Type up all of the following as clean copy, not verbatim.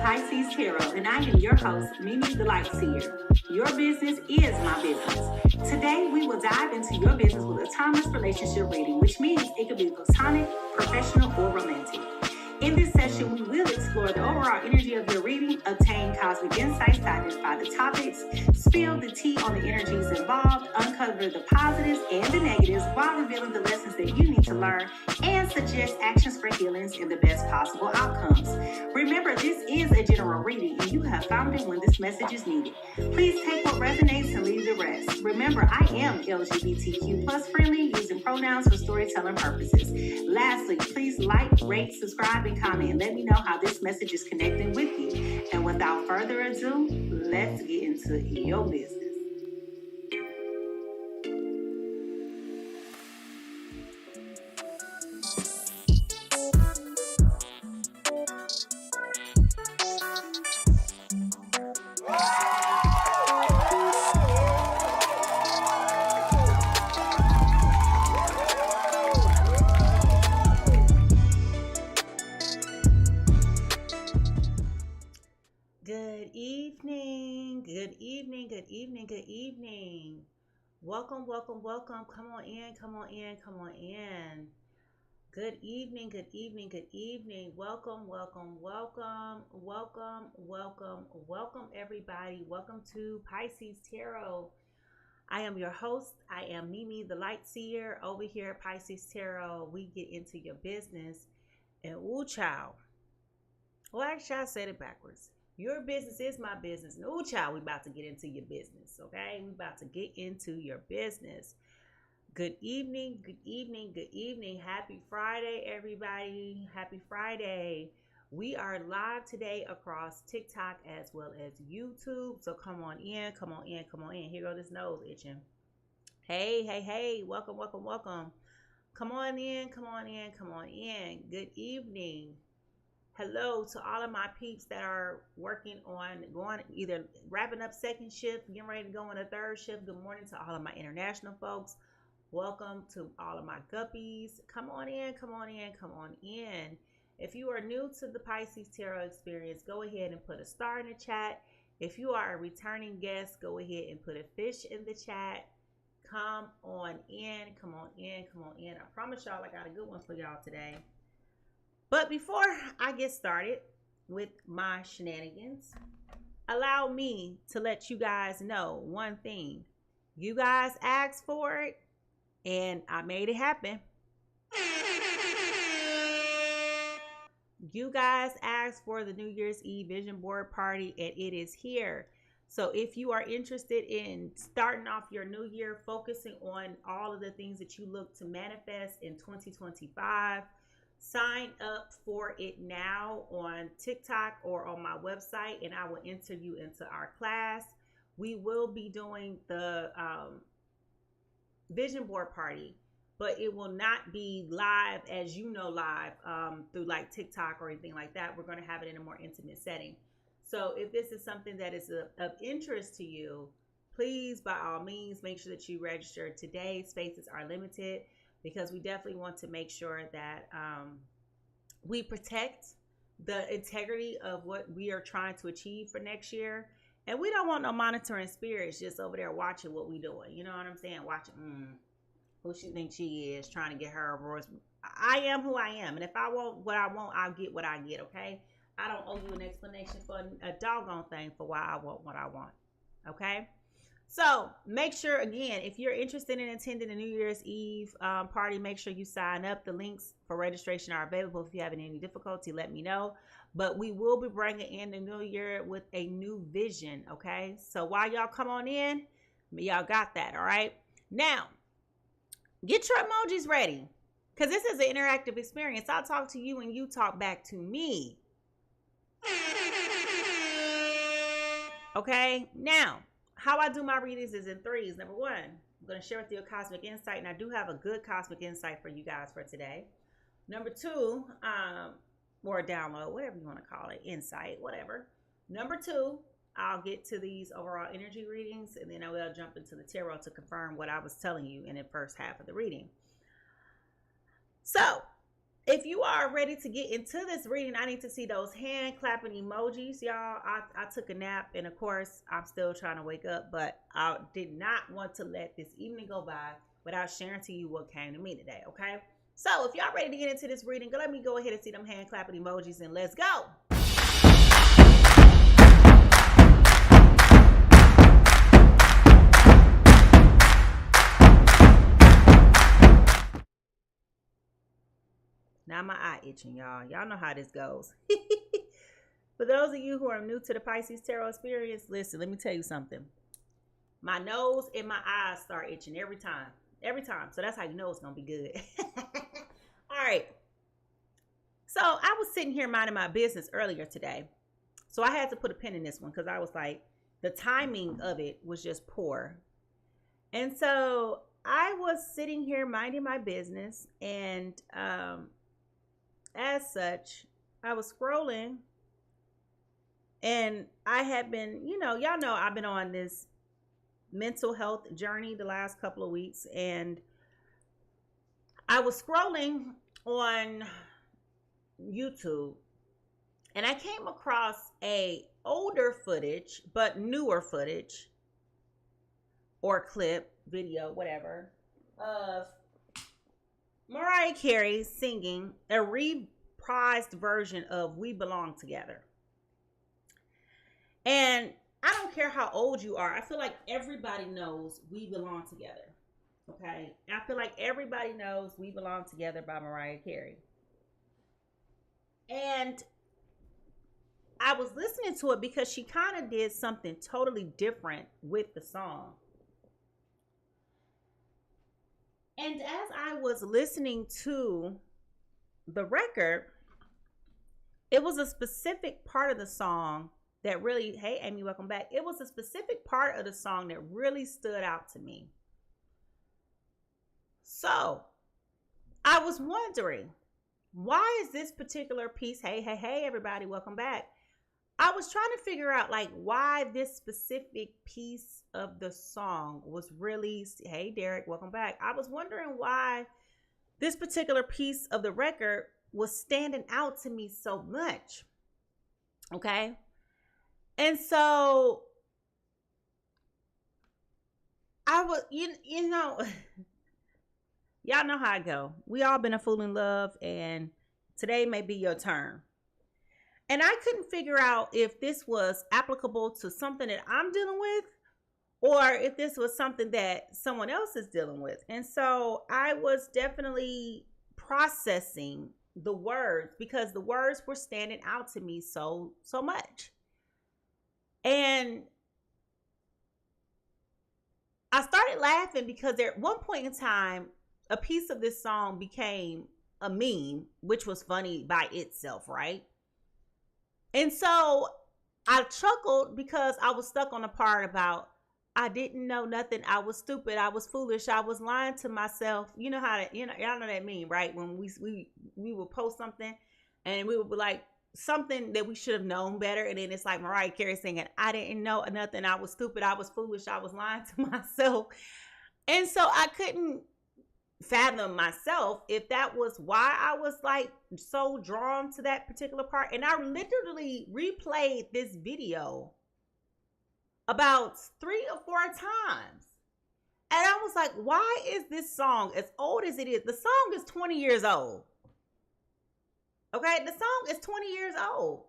Pisces Tarot, and I am your host, Mimi the Light Seer. Your business is my business. Today, we will dive into your business with a timeless relationship reading, which means it could be platonic, professional, or romantic. In this session, we will explore the overall energy of your reading, obtain cosmic insights to identify the topics, spill the tea on the energies involved, uncover the positives and the negatives while revealing the lessons that you need to learn, and suggest actions for healings and the best possible outcomes. Remember, this is a general reading, and you have found it when this message is needed. Please take what resonates and leave the rest. Remember, I am LGBTQ plus friendly, using pronouns for storytelling purposes. Lastly, please like, rate, subscribe, and comment, and let me know how this message is connecting with you. And without further ado, let's get into your business. Good evening. Welcome. Come on in. Good evening. Welcome, everybody. Welcome to Pisces Tarot. I am your host. I am Mimi, the Light Seer. Over here at Pisces Tarot, we get into your business. And ooh, child. Well, actually, I said it backwards. Your business is my business. No, child, we about to get into your business, okay? We about to get into your business. Good evening. Happy Friday, everybody. Happy Friday. We are live today across TikTok as well as YouTube. So come on in. Here go this nose itching. Hey. Welcome. Come on in. Good evening. Hello to all of my peeps that are working on going, either wrapping up second shift, getting ready to go on a third shift. Good morning to all of my international folks. Welcome to all of my guppies. Come on in. If you are new to the Pisces Tarot experience, go ahead and put a star in the chat. If you are a returning guest, go ahead and put a fish in the chat. Come on in. I promise y'all I got a good one for y'all today. But before I get started with my shenanigans, allow me to let you guys know one thing. You guys asked for it, and I made it happen. You guys asked for the New Year's Eve vision board party, and it is here. So if you are interested in starting off your new year, focusing on all of the things that you look to manifest in 2025, sign up for it now on TikTok or on my website, and I will enter you into our class. We will be doing the vision board party, but it will not be live, as you know, live through like TikTok or anything like that. We're going to have it in a more intimate setting. So if this is something that is of interest to you, please, by all means, make sure that you register today. Spaces are limited, because we definitely want to make sure that we protect the integrity of what we are trying to achieve for next year. And we don't want no monitoring spirits just over there watching what we doing. You know what I'm saying? Watching who she thinks she is, trying to get her voice. I am who I am. And if I want what I want, I'll get what I get, okay? I don't owe you an explanation for a doggone thing for why I want what I want, okay? So make sure, again, if you're interested in attending the New Year's Eve party, make sure you sign up. The links for registration are available. If you have any difficulty, let me know. But we will be bringing in the new year with a new vision, okay? So while y'all come on in, y'all got that, all right? Now, get your emojis ready, because this is an interactive experience. I'll talk to you and you talk back to me. Okay? Now, how I do my readings is in threes. Number one, I'm going to share with you a cosmic insight, and I do have a good cosmic insight for you guys for today. Number two, or a download, whatever you want to call it, insight, whatever. Number two, I'll get to these overall energy readings, and then I will jump into the tarot to confirm what I was telling you in the first half of the reading. So, if you are ready to get into this reading, I need to see those hand clapping emojis, y'all. I took a nap, and of course, I'm still trying to wake up, but I did not want to let this evening go by without sharing to you what came to me today, okay? So if y'all ready to get into this reading, let me go ahead and see them hand clapping emojis, and let's go. Now my eye itching, y'all. Y'all know how this goes. For those of you who are new to the Pisces Tarot experience, listen, let me tell you something. My nose and my eyes start itching every time. Every time. So that's how you know it's going to be good. All right. So I was sitting here minding my business earlier today. So I had to put a pin in this one because I was like, the timing of it was just poor. And so I was sitting here minding my business, and as such, I was scrolling, and I had been, y'all know I've been on this mental health journey the last couple of weeks, and I was scrolling on YouTube, and I came across a older footage, but newer footage, or clip, video, whatever, of Mariah Carey singing a reprised version of We Belong Together. And I don't care how old you are. I feel like everybody knows We Belong Together. Okay? I feel like everybody knows We Belong Together by Mariah Carey. And I was listening to it because she kind of did something totally different with the song. And as I was listening to the record, it was a specific part of the song that really, hey, Amy, welcome back. It was a specific part of the song that really stood out to me. So I was wondering, why is this particular piece, hey, everybody, welcome back. I was trying to figure out like why this specific piece of the song was really, hey Derek, welcome back. I was wondering why this particular piece of the record was standing out to me so much. Okay. And so I was, you know, y'all know how I go. We all been a fool in love, and today may be your turn. And I couldn't figure out if this was applicable to something that I'm dealing with, or if this was something that someone else is dealing with. And so I was definitely processing the words, because the words were standing out to me so much. And I started laughing because at one point in time, a piece of this song became a meme, which was funny by itself, right? And so I chuckled because I was stuck on the part about, I didn't know nothing. I was stupid. I was foolish. I was lying to myself. You know how to, y'all know that meme, right? When we would post something and we would be like, something that we should have known better. And then it's like Mariah Carey singing, I didn't know nothing. I was stupid. I was foolish. I was lying to myself. And so I couldn't fathom myself if that was why I was like so drawn to that particular part. And I literally replayed this video about 3 or 4 times. And I was like, why is this song, as old as it is, the song is 20 years old. Okay, the song is 20 years old.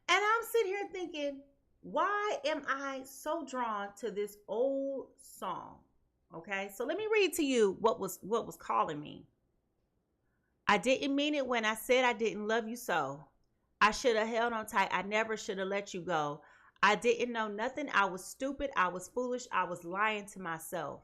And I'm sitting here thinking, why am I so drawn to this old song? Okay, so let me read to you what was calling me. I didn't mean it when I said I didn't love you so. I should have held on tight. I never should have let you go. I didn't know nothing. I was stupid. I was foolish. I was lying to myself.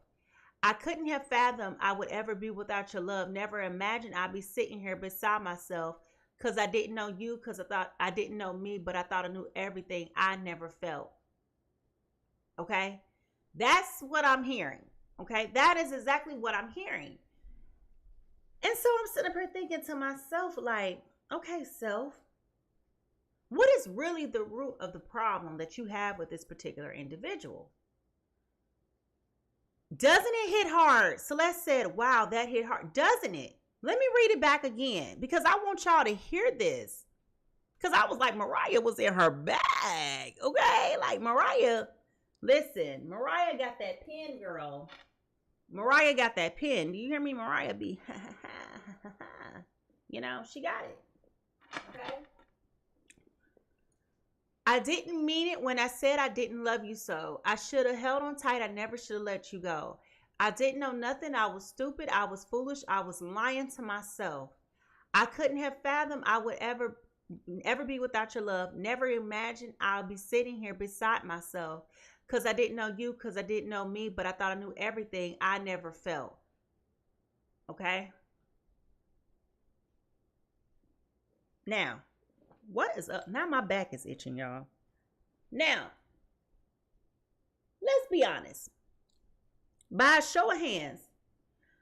I couldn't have fathomed I would ever be without your love. Never imagined I'd be sitting here beside myself, because I didn't know you, because I thought I didn't know me, but I thought I knew everything I never felt. Okay? That's what I'm hearing. Okay? That is exactly what I'm hearing. And so I'm sitting up here thinking to myself, like, okay, self, what is really the root of the problem that you have with this particular individual? Doesn't it hit hard? Celeste said, wow, that hit hard. Doesn't it? Let me read it back again because I want y'all to hear this. Because I was like, Mariah was in her bag. Okay? Like, Mariah, listen, Mariah got that pen, girl. Mariah got that pen. Do you hear me? Mariah be, you know, she got it. Okay? I didn't mean it when I said I didn't love you so. I should have held on tight. I never should have let you go. I didn't know nothing. I was stupid. I was foolish. I was lying to myself. I couldn't have fathomed I would ever be without your love. Never imagined I'll be sitting here beside myself because I didn't know you, because I didn't know me, but I thought I knew everything I never felt. Okay? Now, what is up? Now my back is itching, y'all. Now, let's be honest. By a show of hands,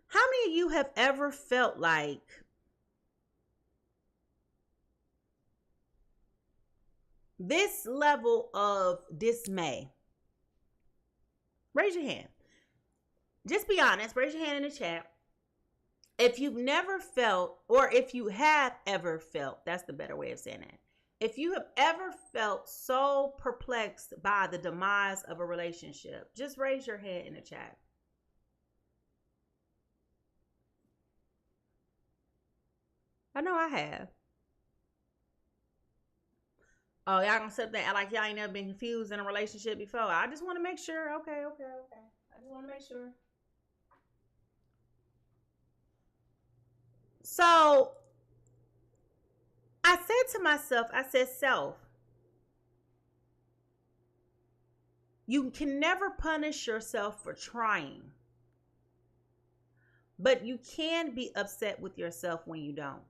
how many of you have ever felt like this level of dismay? Raise your hand. Just be honest. Raise your hand in the chat. If you've never felt, or if you have ever felt, that's the better way of saying it. If you have ever felt so perplexed by the demise of a relationship, just raise your hand in the chat. I know I have. Oh, y'all gonna sit there and act like y'all ain't never been confused in a relationship before. I just want to make sure. Okay. I just want to make sure. So, I said to myself, I said, self, you can never punish yourself for trying. But you can be upset with yourself when you don't.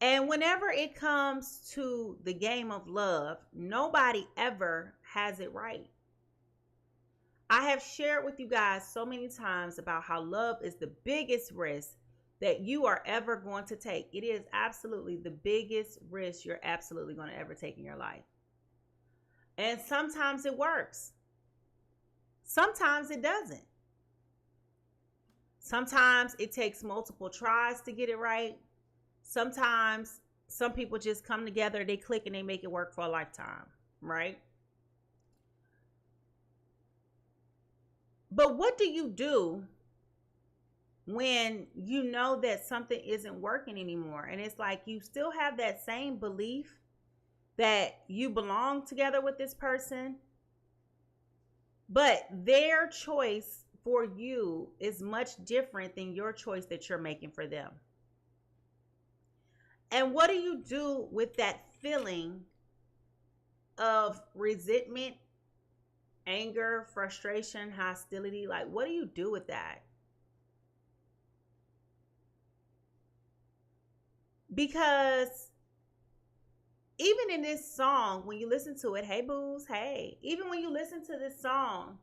And whenever it comes to the game of love, nobody ever has it right. I have shared with you guys so many times about how love is the biggest risk that you are ever going to take. It is absolutely the biggest risk you're absolutely going to ever take in your life. And sometimes it works. Sometimes it doesn't. Sometimes it takes multiple tries to get it right. Sometimes some people just come together, they click, and they make it work for a lifetime, right? But what do you do when you know that something isn't working anymore? And it's like you still have that same belief that you belong together with this person, but their choice for you is much different than your choice that you're making for them. And what do you do with that feeling of resentment, anger, frustration, hostility? Like, what do you do with that? Because even in this song, when you listen to it, hey boos, hey, even when you listen to this song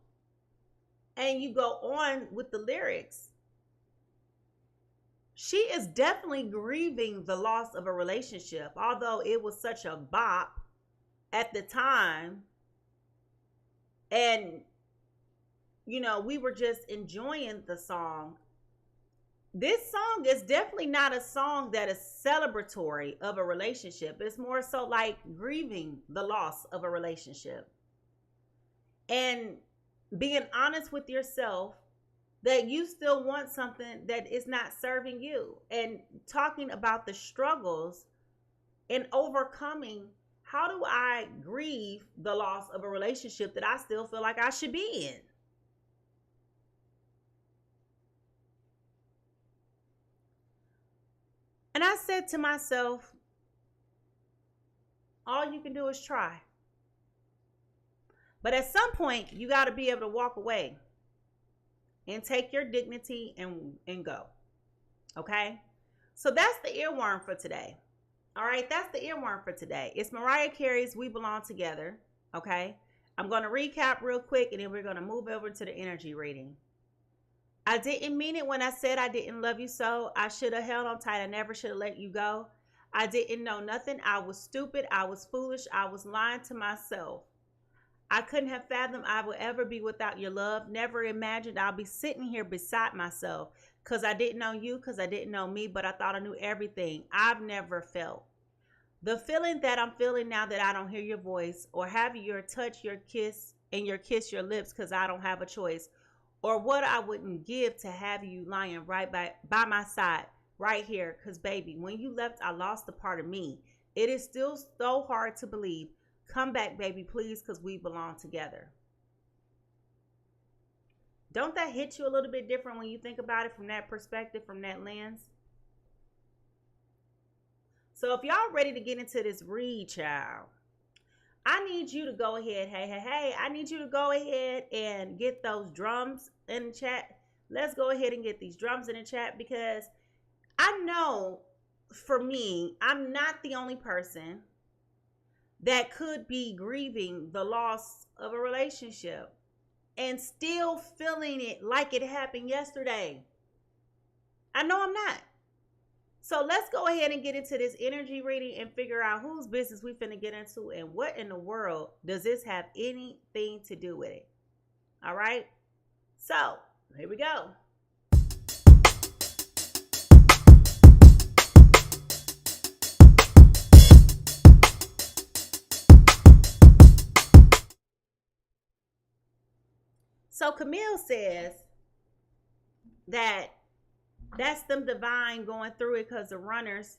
and you go on with the lyrics, she is definitely grieving the loss of a relationship, although it was such a bop at the time. And, you know, we were just enjoying the song. This song is definitely not a song that is celebratory of a relationship. It's more so like grieving the loss of a relationship. And being honest with yourself that you still want something that is not serving you, and talking about the struggles and overcoming. How do I grieve the loss of a relationship that I still feel like I should be in? And I said to myself, all you can do is try. But at some point, you got to be able to walk away and take your dignity and go. Okay? So that's the earworm for today. All right, that's the earworm for today. It's Mariah Carey's We Belong Together. Okay? I'm going to recap real quick, and then we're going to move over to the energy reading. I didn't mean it when I said I didn't love you so. I should have held on tight. I never should have let you go. I didn't know nothing. I was stupid. I was foolish. I was lying to myself. I couldn't have fathomed I would ever be without your love. Never imagined I'll be sitting here beside myself because I didn't know you, because I didn't know me, but I thought I knew everything. I've never felt the feeling that I'm feeling now that I don't hear your voice or have your touch, your kiss, and your kiss your lips because I don't have a choice, or what I wouldn't give to have you lying right by my side right here. Because, baby, when you left, I lost a part of me. It is still so hard to believe. Come back, baby, please, because we belong together. Don't that hit you a little bit different when you think about it from that perspective, from that lens? So if y'all ready to get into this read, child, I need you to go ahead. Hey, I need you to go ahead and get those drums in the chat. Let's go ahead and get these drums in the chat, because I know for me, I'm not the only person that could be grieving the loss of a relationship and still feeling it like it happened yesterday. I know I'm not. So let's go ahead and get into this energy reading and figure out whose business we finna get into and what in the world does this have anything to do with it. All right? So here we go. So Camille says that that's them divine going through it because the runners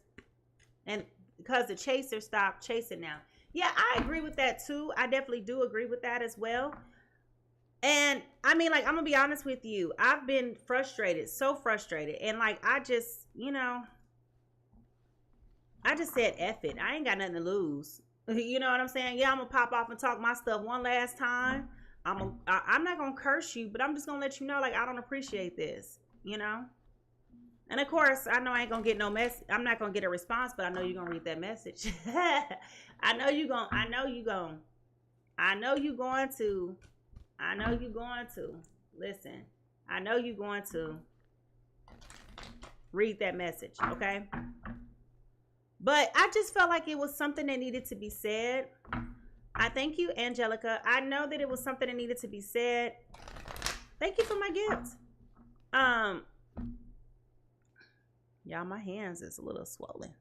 and because the chasers stopped chasing now. Yeah, I agree with that too. I definitely do agree with that as well. And I mean, like, I'm gonna be honest with you. I've been frustrated, so frustrated. And like, I just said, F it. I ain't got nothing to lose. You know what I'm saying? Yeah, I'm gonna pop off and talk my stuff one last time. I'm not gonna curse you, but I'm just gonna let you know, like, I don't appreciate this, you know? And of course, I know I ain't gonna get no message. I'm not gonna get a response, but I know you're gonna read that message. I know you going to. Listen, I know you're going to read that message, okay? But I just felt like it was something that needed to be said. I thank you, Angelica. I know that it was something that needed to be said. Thank you for my gift. Y'all, my hands is a little swollen.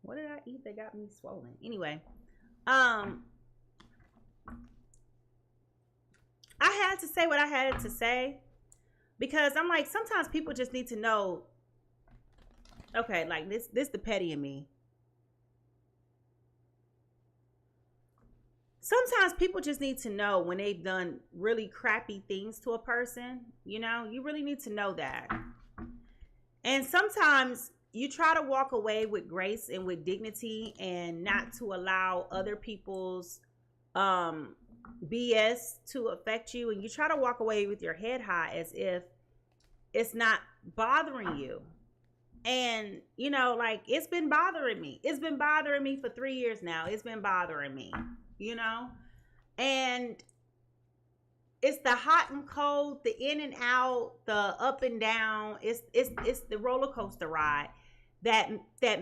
What did I eat that got me swollen? Anyway, I had to say what I had to say because I'm like, sometimes people just need to know. Okay, like this the petty in me. Sometimes people just need to know when they've done really crappy things to a person. You know, you really need to know that. And sometimes you try to walk away with grace and with dignity and not to allow other people's BS to affect you. And you try to walk away with your head high as if it's not bothering you. And, you know, like, it's been bothering me. It's been bothering me for 3 years now. It's been bothering me, you know? And it's the hot and cold, the in and out, the up and down. It's the roller coaster ride that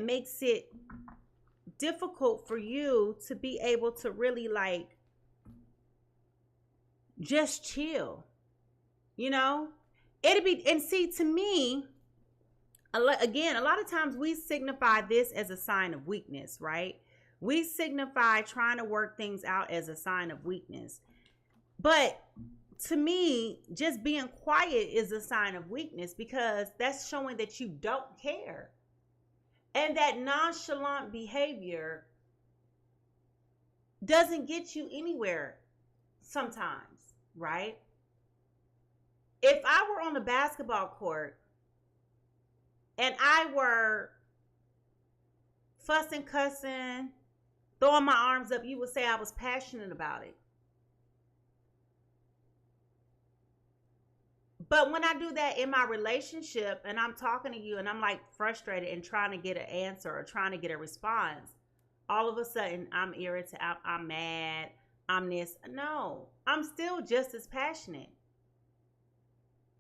makes it difficult for you to be able to really, like, just chill, you know? It'd be, and see, to me, a lot of times we signify this as a sign of weakness, right? We signify trying to work things out as a sign of weakness. But to me, just being quiet is a sign of weakness, because that's showing that you don't care. And that nonchalant behavior doesn't get you anywhere sometimes, right? If I were on the basketball court and I were fussing, cussing, throwing my arms up, you would say I was passionate about it. But when I do that in my relationship and I'm talking to you and I'm like frustrated and trying to get an answer or trying to get a response, all of a sudden I'm irritated, I'm mad, I'm this. No, I'm still just as passionate.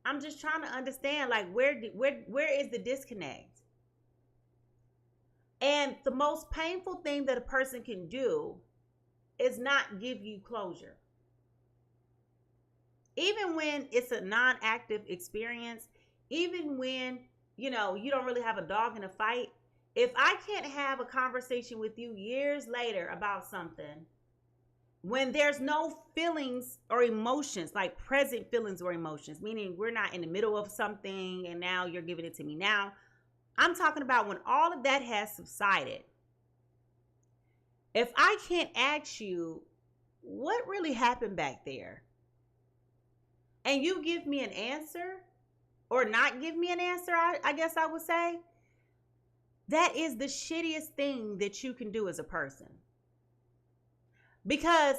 I'm just trying to understand, like, where is the disconnect? And the most painful thing that a person can do is not give you closure. Even when it's a non-active experience, even when, you don't really have a dog in a fight, if I can't have a conversation with you years later about something, when there's no feelings or emotions, like present feelings or emotions, meaning we're not in the middle of something and now you're giving it to me now. I'm talking about when all of that has subsided. If I can't ask you what really happened back there, and you give me an answer or not give me an answer, I guess I would say, that is the shittiest thing that you can do as a person. Because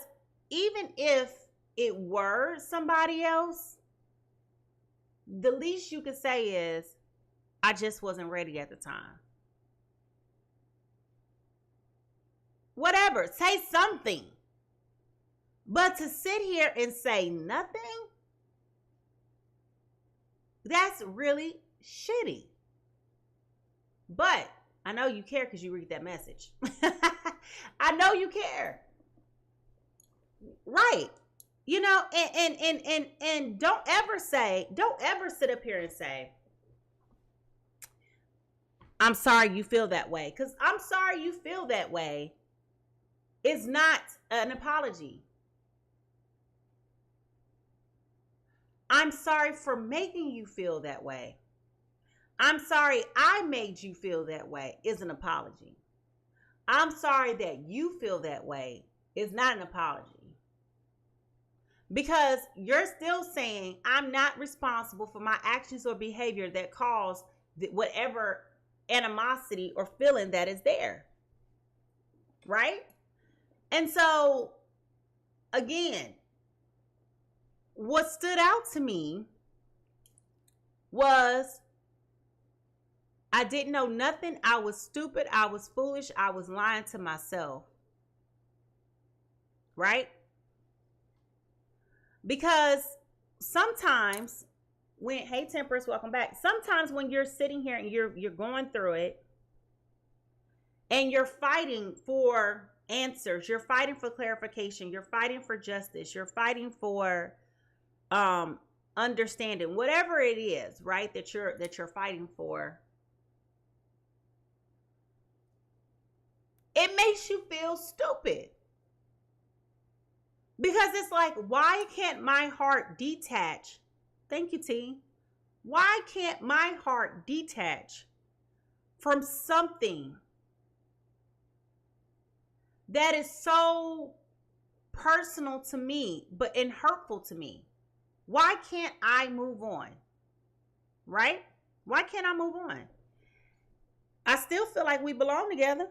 even if it were somebody else, the least you could say is, I just wasn't ready at the time. Whatever, say something. But to sit here and say nothing, that's really shitty. But I know you care because you read that message. I know you care. Right. And don't ever sit up here and say, I'm sorry you feel that way. Because I'm sorry you feel that way is not an apology. I'm sorry for making you feel that way. I'm sorry I made you feel that way is an apology. I'm sorry that you feel that way is not an apology. Because you're still saying I'm not responsible for my actions or behavior that caused whatever animosity or feeling that is there. Right? And so, again, what stood out to me was I didn't know nothing. I was stupid. I was foolish. I was lying to myself. Right? Because sometimes hey Temperance, welcome back. Sometimes when you're sitting here and you're going through it and you're fighting for answers, you're fighting for clarification, you're fighting for justice, you're fighting for understanding, whatever it is, right, that you're fighting for, it makes you feel stupid. Because it's like, why can't my heart detach? Thank you, T. Why can't my heart detach from something that is so personal to me, and hurtful to me? Why can't I move on? Right? Why can't I move on? I still feel like we belong together.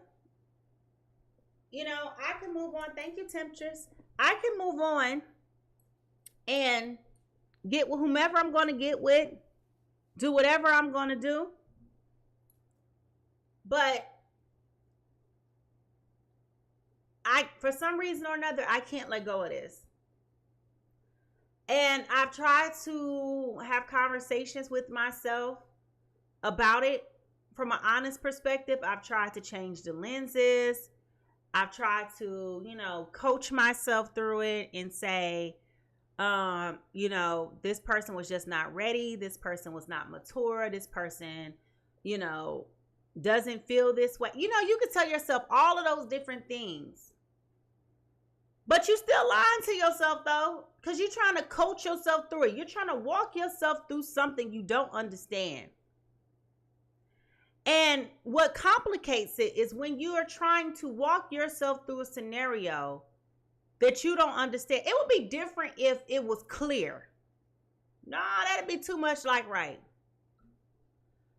I can move on. Thank you, Temptress. I can move on and get with whomever I'm going to get with, do whatever I'm going to do. But for some reason or another, I can't let go of this. And I've tried to have conversations with myself about it from an honest perspective. I've tried to change the lenses. I've tried to, coach myself through it and say, this person was just not ready. This person was not mature. This person, doesn't feel this way. You could tell yourself all of those different things. But you still lying to yourself, though, because you're trying to coach yourself through it. You're trying to walk yourself through something you don't understand. And what complicates it is when you are trying to walk yourself through a scenario that you don't understand. It would be different if it was clear. No, that'd be too much like right.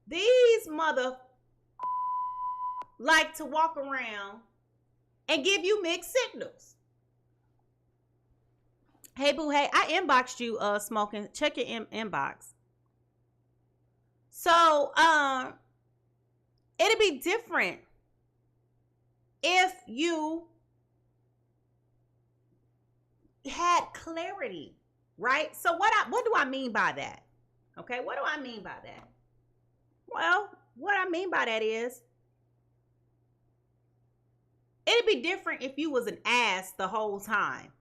These mother like to walk around and give you mixed signals. Hey, boo, hey, I inboxed you, Smoking. Check your inbox. So, it'd be different if you had clarity, right? So what do I mean by that? Okay, what do I mean by that? Well, what I mean by that is It'd be different if you was an ass the whole time.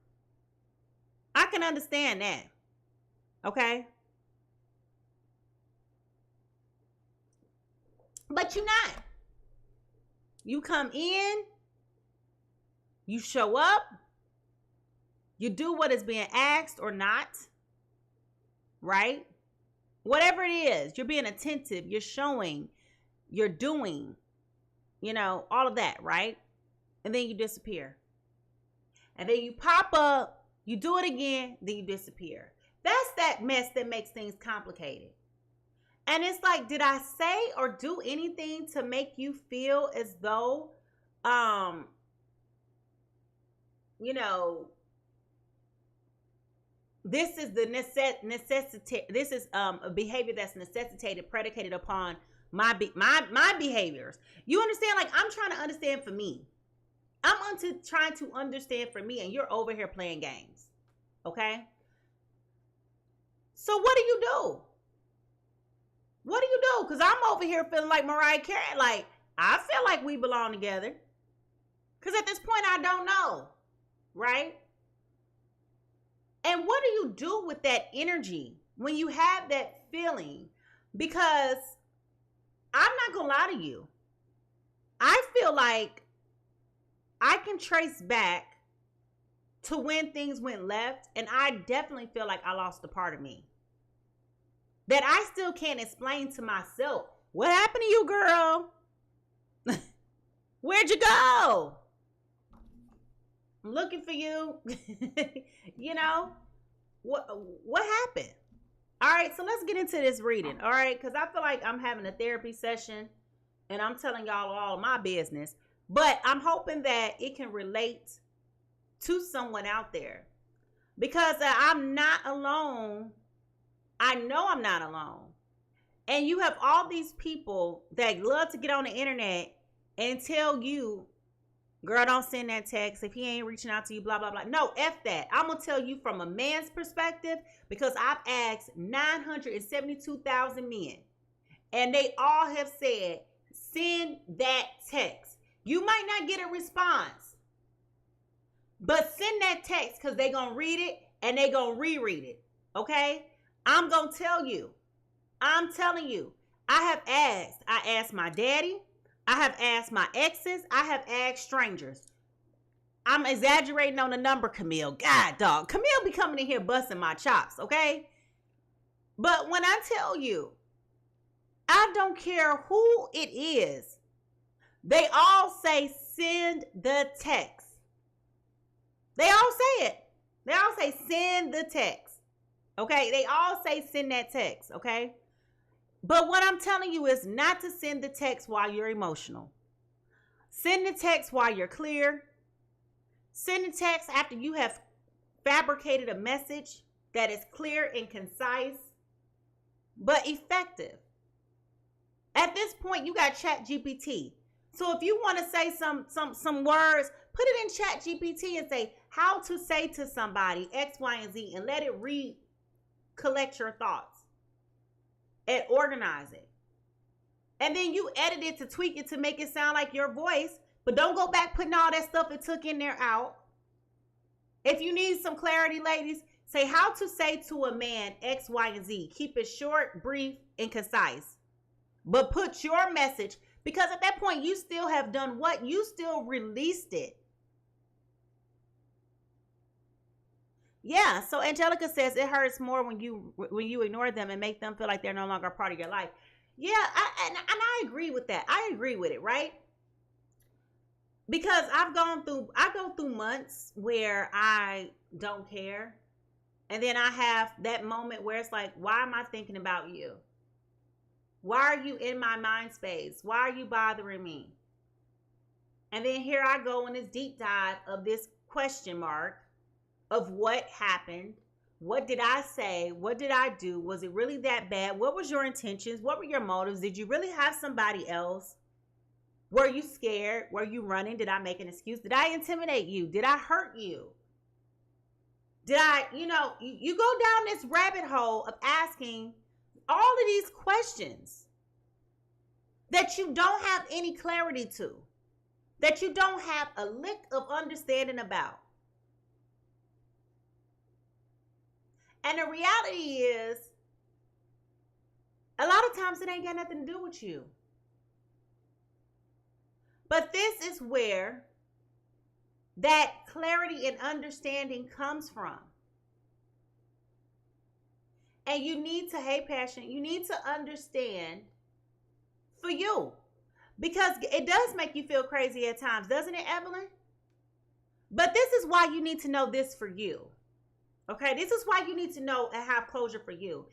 I can understand that. Okay? But you're not. You come in, you show up, you do what is being asked or not, right? Whatever it is, you're being attentive, you're showing, you're doing, all of that, right? And then you disappear. And then you pop up, you do it again, then you disappear. That's that mess that makes things complicated. And it's like, did I say or do anything to make you feel as though, this is the necessity. This is a behavior that's necessitated, predicated upon my behaviors. You understand? Like, I'm trying to understand for me. I'm trying to understand for me, and you're over here playing games. Okay? So what do you do? What do you do? Because I'm over here feeling like Mariah Carey. Like, I feel like we belong together. Because at this point, I don't know. Right? And what do you do with that energy when you have that feeling? Because I'm not going to lie to you. I feel like I can trace back to when things went left. And I definitely feel like I lost a part of me that I still can't explain to myself. What happened to you, girl? Where'd you go? I'm looking for you. What happened? All right, so let's get into this reading. All right, because I feel like I'm having a therapy session and I'm telling y'all all my business, but I'm hoping that it can relate to someone out there, because I'm not alone. I know I'm not alone. And you have all these people that love to get on the internet and tell you, girl, don't send that text if he ain't reaching out to you, blah, blah, blah. No, F that. I'm going to tell you from a man's perspective, because I've asked 972,000 men, and they all have said, send that text. You might not get a response, but send that text, because they're going to read it and they're going to reread it. Okay? I'm going to tell you. I'm telling you. I asked my daddy. I have asked my exes. I have asked strangers. I'm exaggerating on the number, Camille. God, dog. Camille be coming in here busting my chops, okay? But when I tell you, I don't care who it is, they all say send the text. They all say it. They all say send the text. Okay? They all say send that text, okay? But what I'm telling you is not to send the text while you're emotional. Send the text while you're clear. Send the text after you have fabricated a message that is clear and concise, but effective. At this point, you got ChatGPT. So if you want to say some words, put it in ChatGPT and say how to say to somebody X, Y, and Z, and let it collect your thoughts and organize it. And then you edit it to tweak it to make it sound like your voice, but don't go back putting all that stuff it took in there out. If you need some clarity, ladies, say how to say to a man X, Y, and Z. Keep it short, brief, and concise. But put your message, because at that point you still have done what? You still released it. Yeah, so Angelica says it hurts more when you ignore them and make them feel like they're no longer a part of your life. Yeah, and I agree with that. I agree with it, right? Because I go through months where I don't care. And then I have that moment where it's like, why am I thinking about you? Why are you in my mind space? Why are you bothering me? And then here I go in this deep dive of this question mark of what happened. What did I say? What did I do? Was it really that bad? What was your intentions? What were your motives? Did you really have somebody else? Were you scared? Were you running? Did I make an excuse? Did I intimidate you? Did I hurt you? Did I, you go down this rabbit hole of asking all of these questions that you don't have any clarity to. that you don't have a lick of understanding about. And the reality is, a lot of times it ain't got nothing to do with you. But this is where that clarity and understanding comes from. And you need to, hey, passion, you need to understand for you. Because it does make you feel crazy at times, doesn't it, Evelyn? But this is why you need to know this for you. Okay, this is why you need to know and have closure for you.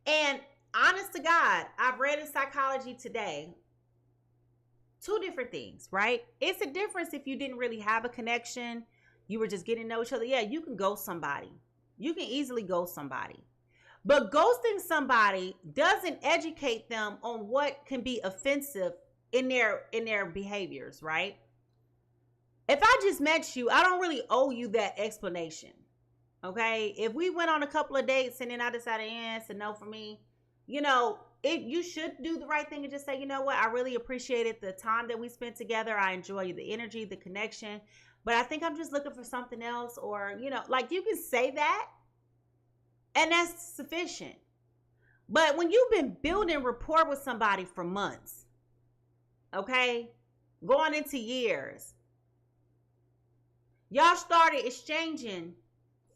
And honest to God, I've read in psychology today, two different things, right? It's a difference if you didn't really have a connection, you were just getting to know each other. Yeah, you can ghost somebody. You can easily ghost somebody. But ghosting somebody doesn't educate them on what can be offensive in their behaviors, right? If I just met you, I don't really owe you that explanation. Okay? If we went on a couple of dates and then I decided, it's a no for me, you should do the right thing and just say, you know what, I really appreciated the time that we spent together. I enjoy the energy, the connection, but I think I'm just looking for something else. Or, like, you can say that and that's sufficient. But when you've been building rapport with somebody for months, okay, going into years, y'all started exchanging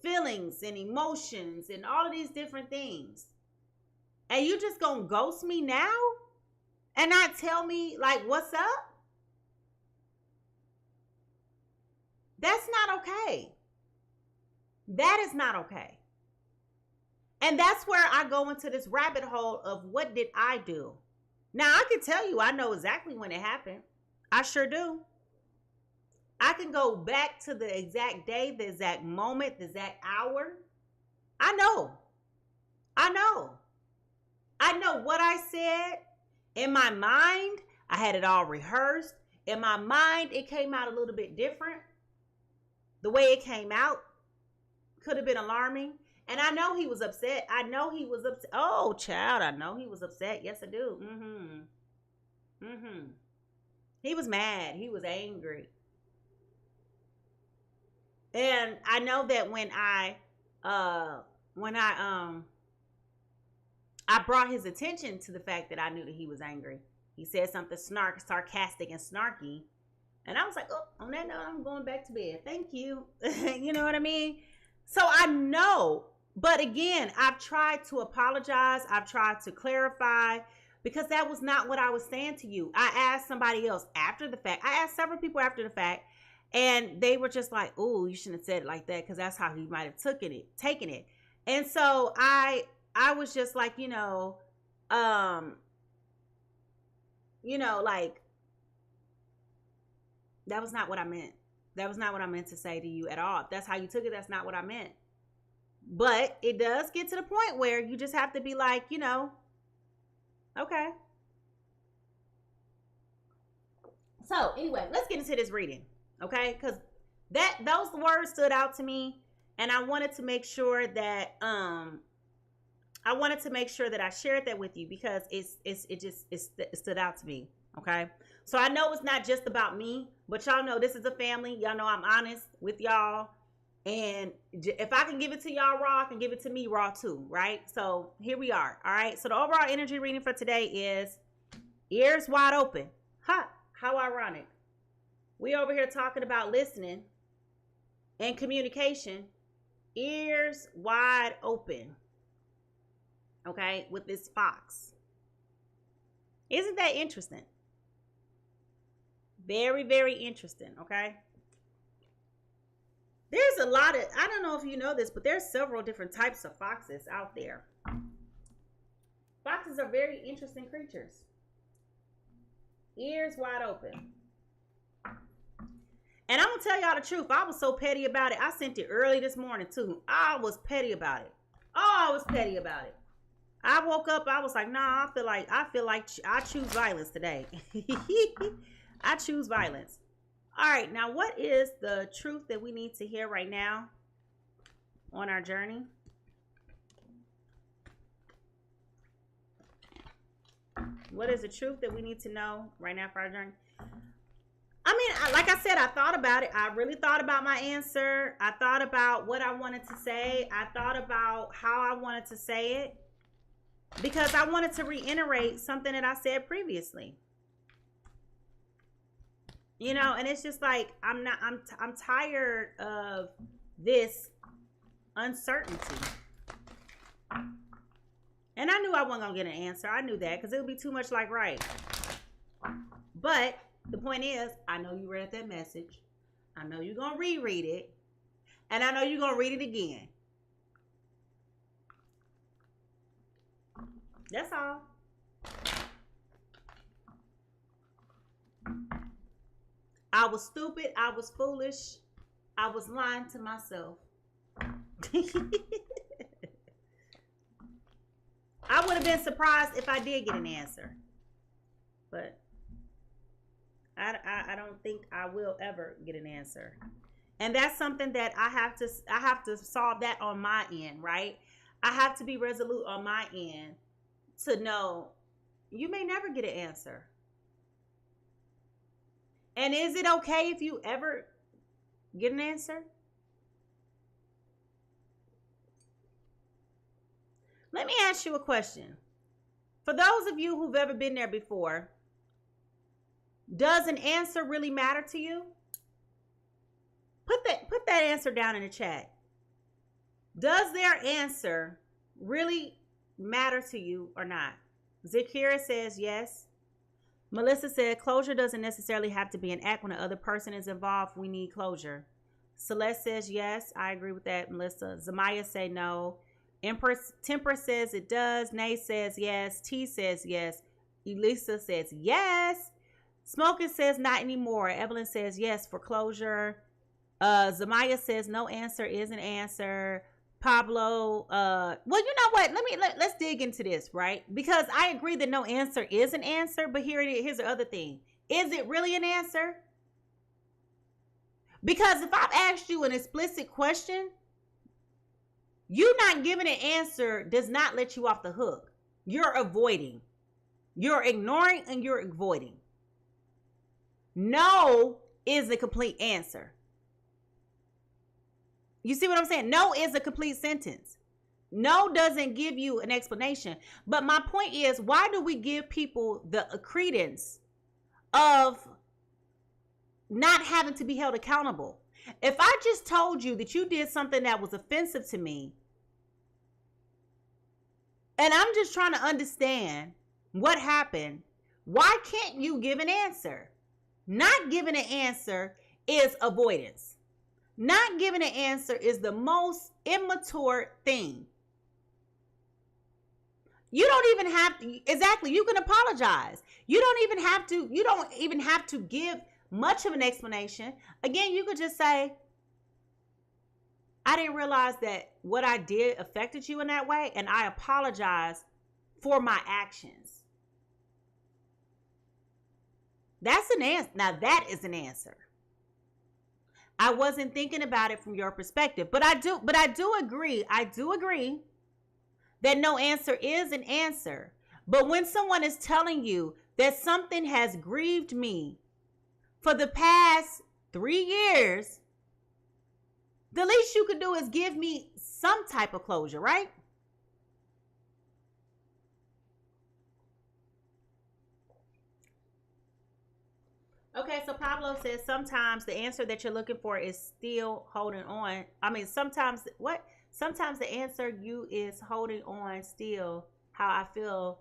feelings and emotions and all of these different things, and you just gonna ghost me now and not tell me, like, what's up? That's not okay. That is not okay. And that's where I go into this rabbit hole of what did I do? Now, I can tell you, I know exactly when it happened. I sure do. I can go back to the exact day, the exact moment, the exact hour. I know. I know what I said. In my mind, I had it all rehearsed. In my mind, it came out a little bit different. The way it came out could have been alarming. And I know he was upset. Oh, child, I know he was upset. Yes, I do. He was mad. He was angry. And I know that when I brought his attention to the fact that I knew that he was angry. He said something sarcastic and snarky. And I was like, oh, on that note, I'm going back to bed. Thank you. You know what I mean? So I know. But again, I've tried to apologize. I've tried to clarify, because that was not what I was saying to you. I asked somebody else after the fact. I asked several people after the fact, and they were just like, oh, you shouldn't have said it like that, because that's how he might have taken it. And so I was just like, like, that was not what I meant. That was not what I meant to say to you at all. If that's how you took it, that's not what I meant. But it does get to the point where you just have to be like, okay. So anyway, let's get into this reading, okay? Because those words stood out to me, and I wanted to make sure that I shared that with you, because it stood out to me, okay? So I know it's not just about me, but y'all know this is a family. Y'all know I'm honest with y'all. And if I can give it to y'all raw, I can give it to me raw too, right? So here we are, all right? So the overall energy reading for today is ears wide open. How ironic. We over here talking about listening and communication. Ears wide open, okay, with this fox. Isn't that interesting? Very, very interesting, okay? There's a lot of, I don't know if you know this, but there's several different types of foxes out there. Foxes are very interesting creatures. Ears wide open. And I'm going to tell y'all the truth. I was so petty about it. I sent it early this morning too. I was petty about it. Oh, I was petty about it. I woke up, I was like, nah, I feel like I choose violence today. I choose violence. All right, now what is the truth that we need to hear right now on our journey? What is the truth that we need to know right now for our journey? I mean, like I said, I thought about it. I really thought about my answer. I thought about what I wanted to say. I thought about how I wanted to say it, because I wanted to reiterate something that I said previously. You know, and it's just like I'm tired of this uncertainty. And I knew I wasn't gonna get an answer. I knew that, because it would be too much like right. But the point is, I know you read that message. I know you're gonna reread it, and I know you're gonna read it again. That's all. I was stupid. I was foolish. I was lying to myself. I would have been surprised if I did get an answer, but I don't think I will ever get an answer, and that's something that I have to solve that on my end, right? I have to be resolute on my end to know you may never get an answer. And is it okay if you ever get an answer? Let me ask you a question. For those of you who've ever been there before, does an answer really matter to you? Put that answer down in the chat. Does their answer really matter to you or not? Zakira says yes. Melissa said closure doesn't necessarily have to be an act. When the other person is involved, we need closure. Celeste says yes. I agree with that, Melissa. Zamaya say no. Temper says it does. Nay says yes. T says yes. Elisa says yes. Smoking says not anymore. Evelyn says yes for closure. Zamaya says no answer is an answer. Pablo, well, you know what? Let's dig into this, right? Because I agree that no answer is an answer, but here's the other thing. Is it really an answer? Because if I've asked you an explicit question, you not giving an answer does not let you off the hook. You're avoiding. You're ignoring and you're avoiding. No is the complete answer. You see what I'm saying? No is a complete sentence. No doesn't give you an explanation. But my point is, why do we give people the credence of not having to be held accountable? If I just told you that you did something that was offensive to me, and I'm just trying to understand what happened, why can't you give an answer? Not giving an answer is avoidance. Not giving an answer is the most immature thing. You don't even have to, exactly, you can apologize. You don't even have to give much of an explanation. Again, you could just say, I didn't realize that what I did affected you in that way, and I apologize for my actions. That's an answer. Now that is an answer. I wasn't thinking about it from your perspective, but I do agree that no answer is an answer. But when someone is telling you that something has grieved me for the past 3 years, the least you could do is give me some type of closure, right? Okay, so Pablo says sometimes the answer that you're looking for is still holding on. I mean, sometimes the answer you is holding on still. How I feel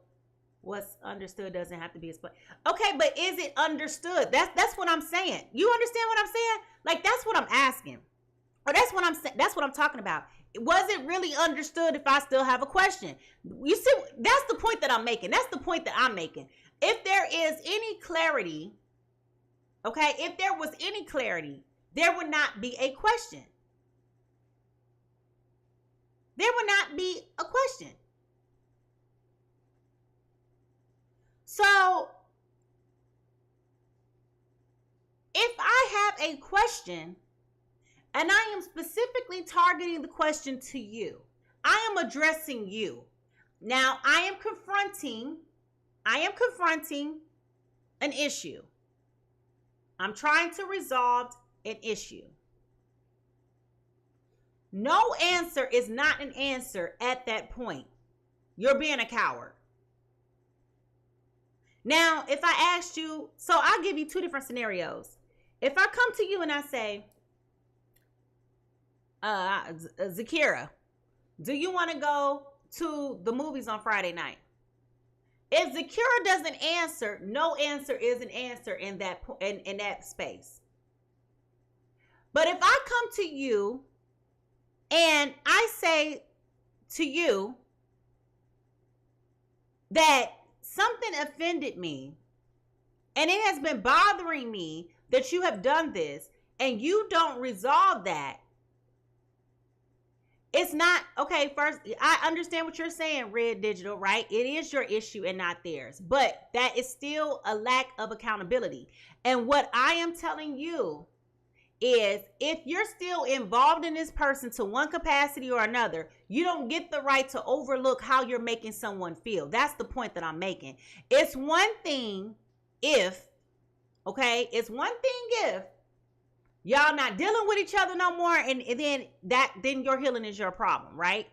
what's understood doesn't have to be explained. Okay, but is it understood? That's what I'm saying. You understand what I'm saying? Like, that's what I'm asking. Or that's what I'm saying. That's what I'm talking about. Was it really understood if I still have a question? You see, that's the point that I'm making. That's the point that I'm making. If there is any clarity, okay, if there was any clarity, there would not be a question. There would not be a question. So, if I have a question, and I am specifically targeting the question to you, I am addressing you. Now, I am confronting an issue. I'm trying to resolve an issue. No answer is not an answer at that point. You're being a coward. Now, if I asked you, so I'll give you two different scenarios. If I come to you and I say, Zakira, do you want to go to the movies on Friday night? If Zakira doesn't answer, no answer is an answer in that space. But if I come to you and I say to you that something offended me and it has been bothering me that you have done this and you don't resolve that, it's not, okay, first, I understand what you're saying, Red Digital, right? It is your issue and not theirs. But that is still a lack of accountability. And what I am telling you is if you're still involved in this person to one capacity or another, you don't get the right to overlook how you're making someone feel. That's the point that I'm making. It's one thing if, okay, it's one thing if y'all not dealing with each other no more, and then your healing is your problem, right?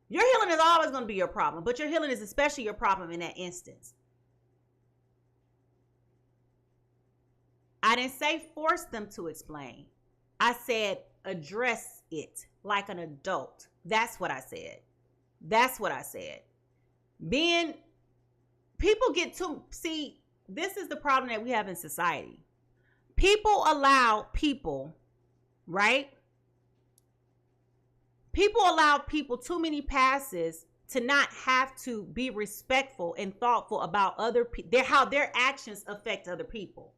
Your healing is always going to be your problem, but your healing is especially your problem in that instance. I didn't say force them to explain. I said address it like an adult. That's what I said. That's what I said. People get to see, this is the problem that we have in society. People allow people, right? People allow people too many passes to not have to be respectful and thoughtful about other people, how their actions affect other people.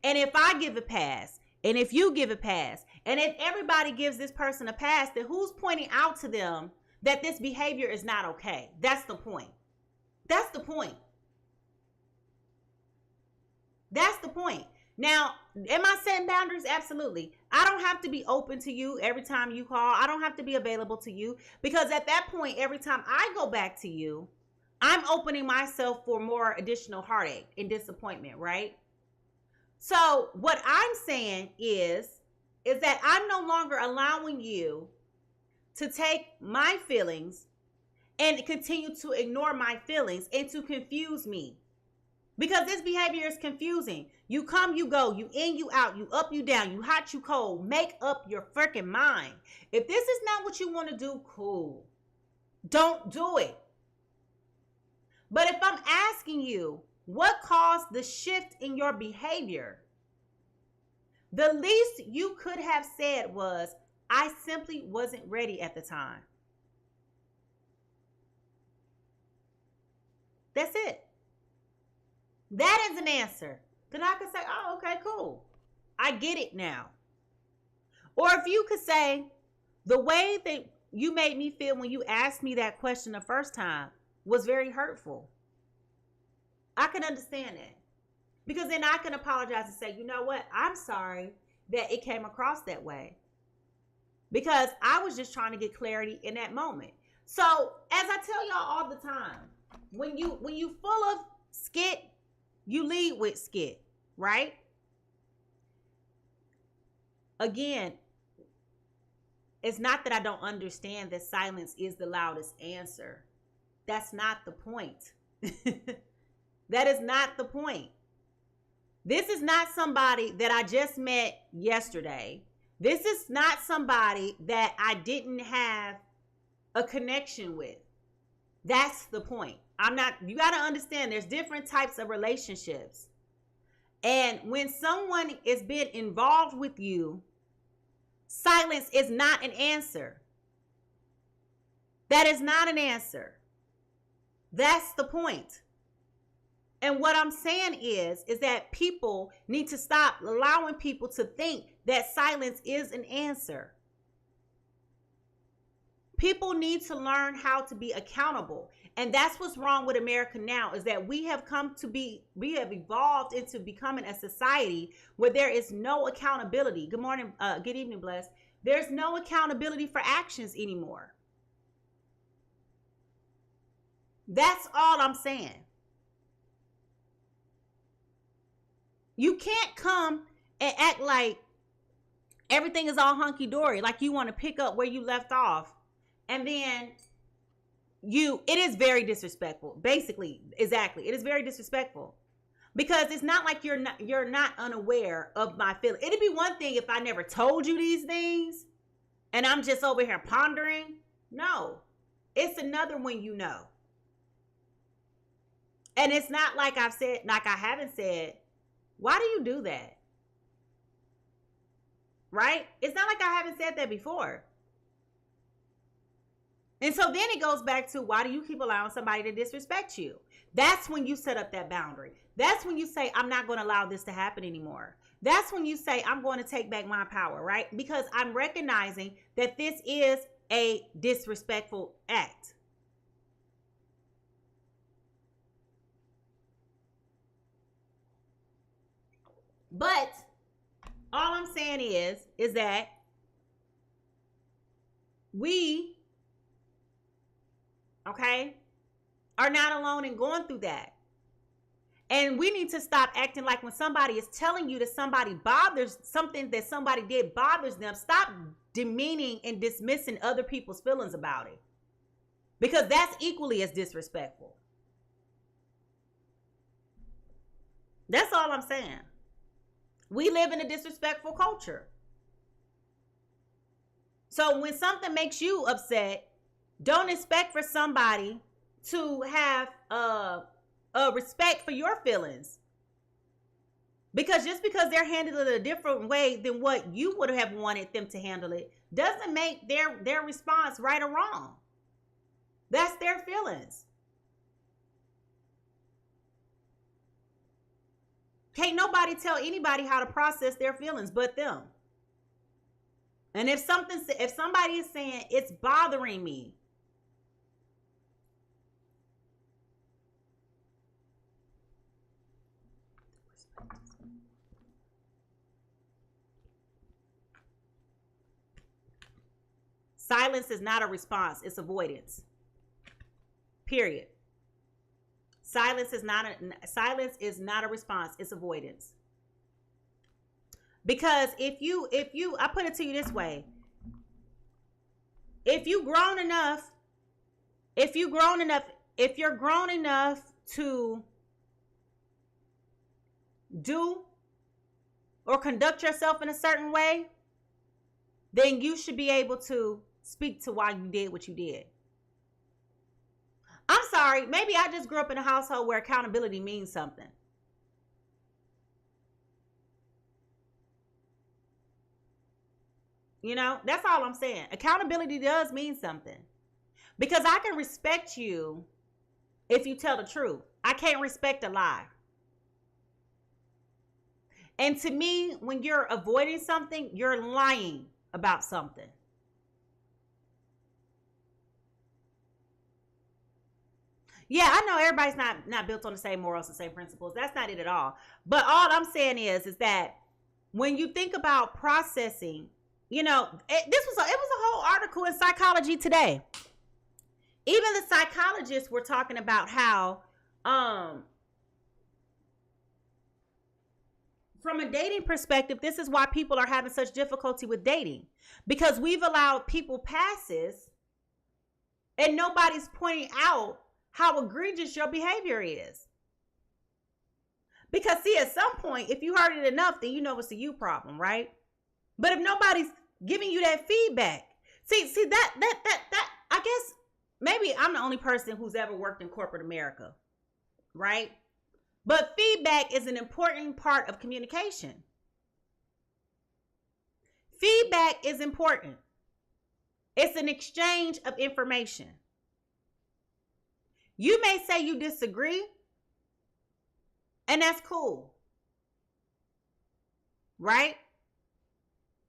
And if I give a pass, and if you give a pass, and if everybody gives this person a pass, then who's pointing out to them that this behavior is not okay? That's the point. That's the point. That's the point. Now, am I setting boundaries? Absolutely. I don't have to be open to you every time you call. I don't have to be available to you, because at that point, every time I go back to you, I'm opening myself for more additional heartache and disappointment, right? So what I'm saying is that I'm no longer allowing you to take my feelings and continue to ignore my feelings and to confuse me. Because this behavior is confusing. You come, you go, you in, you out, you up, you down, you hot, you cold. Make up your freaking mind. If this is not what you want to do, cool. Don't do it. But if I'm asking you, what caused the shift in your behavior? The least you could have said was, I simply wasn't ready at the time. That's it. That is an answer. Then I could say, oh, okay, cool. I get it now. Or if you could say, the way that you made me feel when you asked me that question the first time was very hurtful. I can understand that. Because then I can apologize and say, you know what? I'm sorry that it came across that way. Because I was just trying to get clarity in that moment. So, as I tell y'all all the time, when you full of skit, you lead with skit, right? Again, it's not that I don't understand that silence is the loudest answer. That's not the point. That is not the point. This is not somebody that I just met yesterday. This is not somebody that I didn't have a connection with. That's the point. You got to understand there's different types of relationships. And when someone is being involved with you, silence is not an answer. That is not an answer. That's the point. And what I'm saying is that people need to stop allowing people to think that silence is an answer. People need to learn how to be accountable. And that's what's wrong with America now, is that we have evolved into becoming a society where there is no accountability. Good morning, good evening, Bless. There's no accountability for actions anymore. That's all I'm saying. You can't come and act like everything is all hunky-dory, like you want to pick up where you left off, and then it is very disrespectful. Basically, exactly, it is very disrespectful, because it's not like you're not unaware of my feelings. It'd be one thing if I never told you these things and I'm just over here pondering. No, it's another when you know. And it's not like I haven't said, why do you do that? Right? It's not like I haven't said that before. And so then it goes back to, why do you keep allowing somebody to disrespect you? That's when you set up that boundary. That's when you say, I'm not going to allow this to happen anymore. That's when you say, I'm going to take back my power, right? Because I'm recognizing that this is a disrespectful act. But all I'm saying is that we, okay, are not alone in going through that. And we need to stop acting like when somebody is telling you that something that somebody did bothers them, stop demeaning and dismissing other people's feelings about it. Because that's equally as disrespectful. That's all I'm saying. We live in a disrespectful culture. So when something makes you upset, don't expect for somebody to have a respect for your feelings. Because just because they're handling it a different way than what you would have wanted them to handle it, doesn't make their response right or wrong. That's their feelings. Can't nobody tell anybody how to process their feelings but them. And if somebody is saying it's bothering me, silence is not a response, it's avoidance. Period. Silence is not a response, it's avoidance. Because if I put it to you this way, if you're grown enough to do or conduct yourself in a certain way, then you should be able to speak to why you did what you did. I'm sorry, maybe I just grew up in a household where accountability means something. You know, that's all I'm saying. Accountability does mean something. Because I can respect you if you tell the truth. I can't respect a lie. And to me, when you're avoiding something, you're lying about something. Yeah, I know everybody's not built on the same morals and same principles. That's not it at all. But all I'm saying is that when you think about processing, you know, it was a whole article in Psychology Today. Even the psychologists were talking about how, from a dating perspective, this is why people are having such difficulty with dating. Because we've allowed people passes and nobody's pointing out how egregious your behavior is. Because see, at some point, if you heard it enough, then you know it's a you problem, right? But if nobody's giving you that feedback, see that I guess maybe I'm the only person who's ever worked in corporate America, right? But feedback is an important part of communication. Feedback is important. It's an exchange of information. You may say you disagree, and that's cool, right?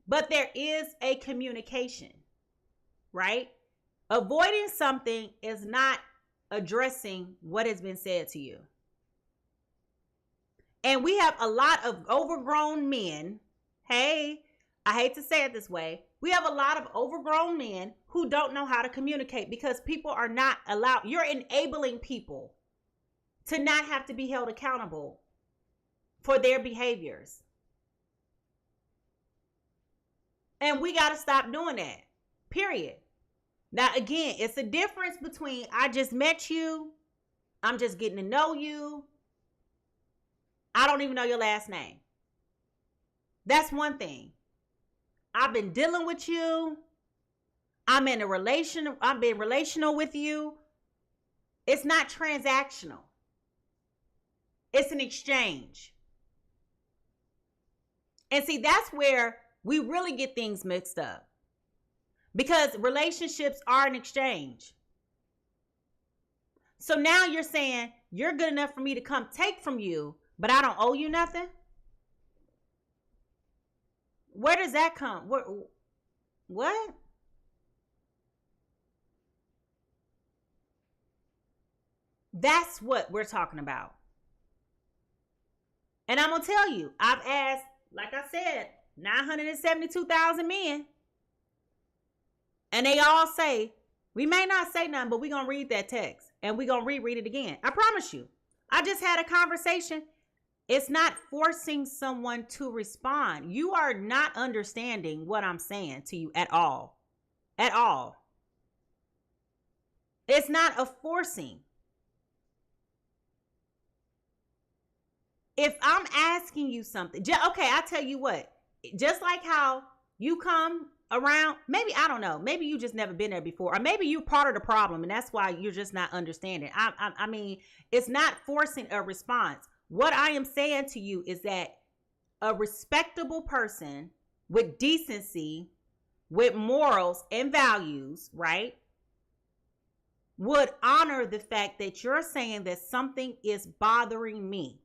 But there is a communication, right? Avoiding something is not addressing what has been said to you. And we have a lot of overgrown men. Hey, I hate to say it this way. We have a lot of overgrown men who don't know how to communicate because people are not allowed. You're enabling people to not have to be held accountable for their behaviors. And we got to stop doing that. Period. Now, again, it's a difference between I just met you, I'm just getting to know you, I don't even know your last name. That's one thing. I've been dealing with you. I'm in a relation. I've been relational with you. It's not transactional. It's an exchange. And see, that's where we really get things mixed up. Because relationships are an exchange. So now you're saying you're good enough for me to come take from you, but I don't owe you nothing? Where does that come? What? That's what we're talking about. And I'm going to tell you, I've asked, like I said, 972,000 men. And they all say, we may not say nothing, but we're going to read that text. And we're going to reread it again. I promise you. I just had a conversation. It's not forcing someone to respond. You are not understanding what I'm saying to you at all. At all. It's not a forcing. If I'm asking you something, okay, I tell you what, just like how you come around, maybe, I don't know, maybe you just never been there before, or maybe you're part of the problem and that's why you're just not understanding. I mean, it's not forcing a response. What I am saying to you is that a respectable person with decency, with morals and values, right, would honor the fact that you're saying that something is bothering me.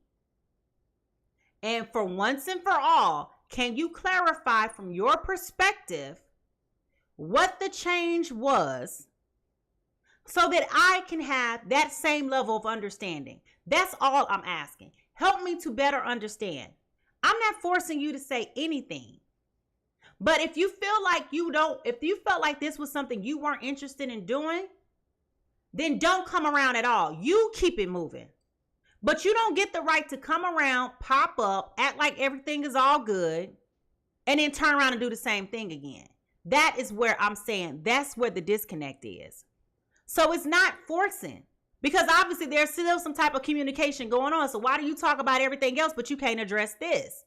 And for once and for all, can you clarify from your perspective what the change was so that I can have that same level of understanding? That's all I'm asking. Help me to better understand. I'm not forcing you to say anything. But if you feel like if you felt like this was something you weren't interested in doing, then don't come around at all. You keep it moving. But you don't get the right to come around, pop up, act like everything is all good, and then turn around and do the same thing again. That is where I'm saying that's where the disconnect is. So it's not forcing, because obviously there's still some type of communication going on. So why do you talk about everything else, but you can't address this?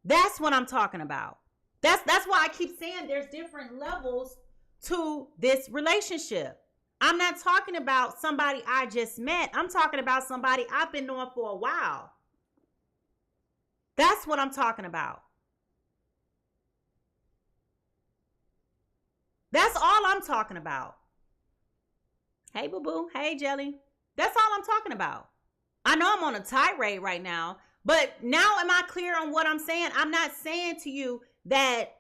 That's what I'm talking about. That's why I keep saying there's different levels to this relationship. I'm not talking about somebody I just met. I'm talking about somebody I've been knowing for a while. That's what I'm talking about. That's all I'm talking about. Hey, boo-boo. Hey, Jelly. That's all I'm talking about. I know I'm on a tirade right now, but now am I clear on what I'm saying? I'm not saying to you that,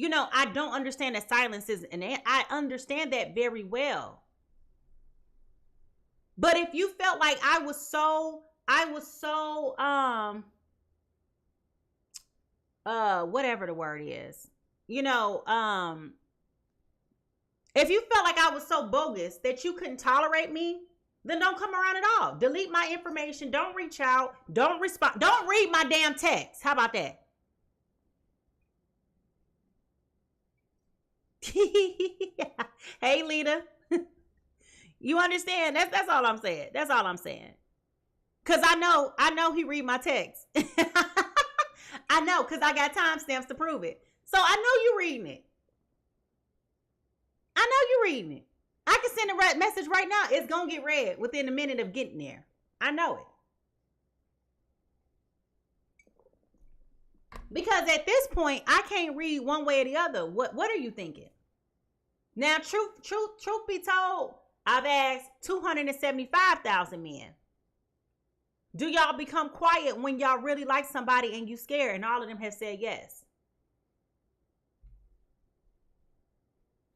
I don't understand that silence is an answer. I understand that very well. But if you felt like I was so whatever the word is, if you felt like I was so bogus that you couldn't tolerate me, then don't come around at all. Delete my information. Don't reach out. Don't respond. Don't read my damn text. How about that? Hey, Lita. You understand? That's all I'm saying. That's all I'm saying. Cause I know he read my text. I know, cause I got timestamps to prove it. So I know you reading it. I know you reading it. I can send a message right now. It's gonna get read within a minute of getting there. I know it. Because at this point, I can't read one way or the other. What are you thinking? Now, truth be told, I've asked 275,000 men. Do y'all become quiet when y'all really like somebody and you scared? And all of them have said yes.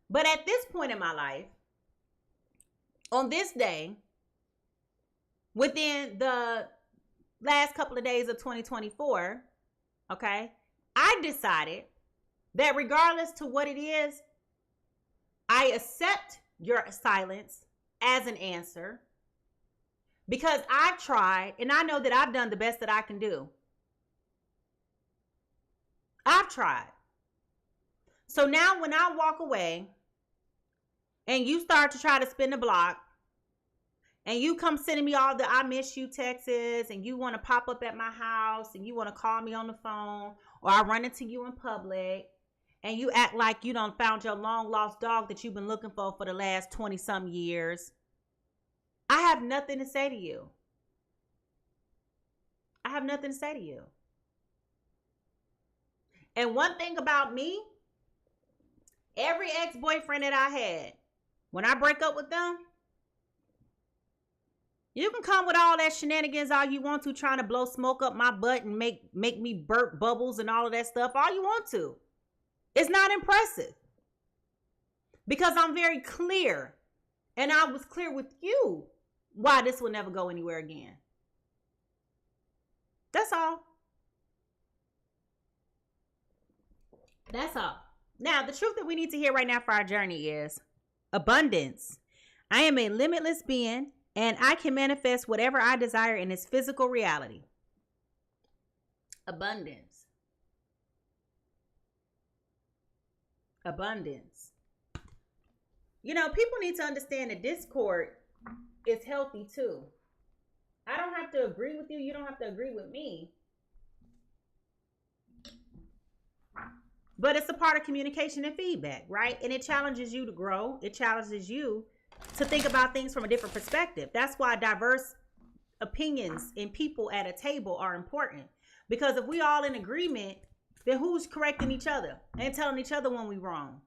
But at this point in my life, on this day, within the last couple of days of 2024, okay, I decided that regardless to what it is, I accept your silence as an answer because I've tried and I know that I've done the best that I can do. I've tried. So now when I walk away and you start to try to spin the block and you come sending me all the I miss you texts and you want to pop up at my house and you want to call me on the phone, or I run into you in public and you act like you done found your long lost dog that you've been looking for the last 20 some years, I have nothing to say to you. I have nothing to say to you. And one thing about me, every ex-boyfriend that I had, when I break up with them, you can come with all that shenanigans all you want to, trying to blow smoke up my butt and make me burp bubbles and all of that stuff all you want to. It's not impressive. Because I'm very clear. And I was clear with you why this will never go anywhere again. That's all. That's all. Now, the truth that we need to hear right now for our journey is abundance. I am a limitless being, and I can manifest whatever I desire in this physical reality. Abundance. Abundance. You know, people need to understand that discord is healthy too. I don't have to agree with you. You don't have to agree with me. But it's a part of communication and feedback, right? And it challenges you to grow. It challenges you to think about things from a different perspective. That's why diverse opinions and people at a table are important. Because if we all in agreement, then who's correcting each other and telling each other when we wrong?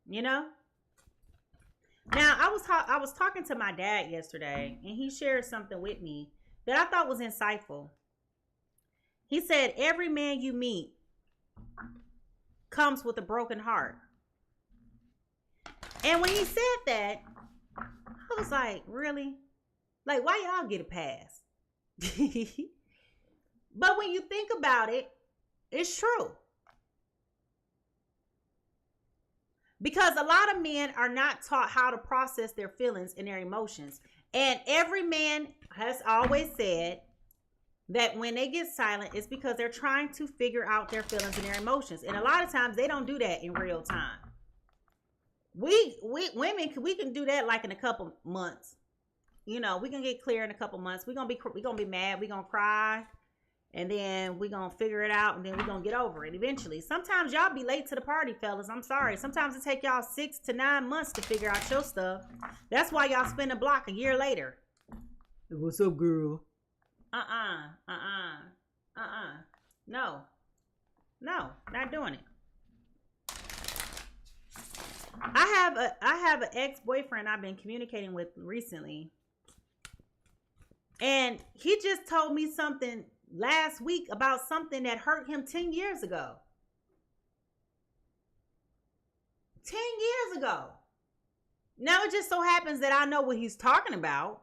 You know? Now, I was talking to my dad yesterday, and he shared something with me that I thought was insightful. He said, every man you meet comes with a broken heart. And when he said that, I was like, really? Like, why y'all get a pass? But when you think about it, it's true. Because a lot of men are not taught how to process their feelings and their emotions. And every man has always said that when they get silent, it's because they're trying to figure out their feelings and their emotions. And a lot of times they don't do that in real time. We women, we can do that like in a couple months. You know, we can get clear in a couple months. We're gonna be mad. We're gonna cry. And then we're going to figure it out, and then we're going to get over it eventually. Sometimes y'all be late to the party, fellas. I'm sorry. Sometimes it take y'all 6 to 9 months to figure out your stuff. That's why y'all spin the block a year later. What's up, girl? No, not doing it. I have an ex-boyfriend I've been communicating with recently. And he just told me something last week about something that hurt him 10 years ago. 10 years ago. Now it just so happens that I know what he's talking about.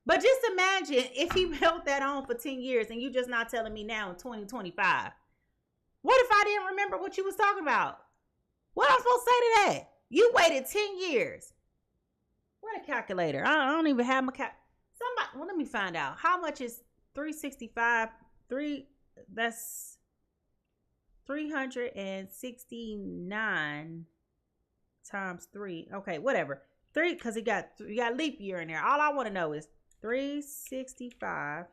But just imagine if he held that on for 10 years and you just not telling me now in 2025. What if I didn't remember what you was talking about? What am I supposed to say to that? You waited 10 years. What a calculator. I don't even have my somebody, well, let me find out. How much is 365? That's 369 times 3. Okay, whatever. 3, because you got leap year in there. All I want to know is 365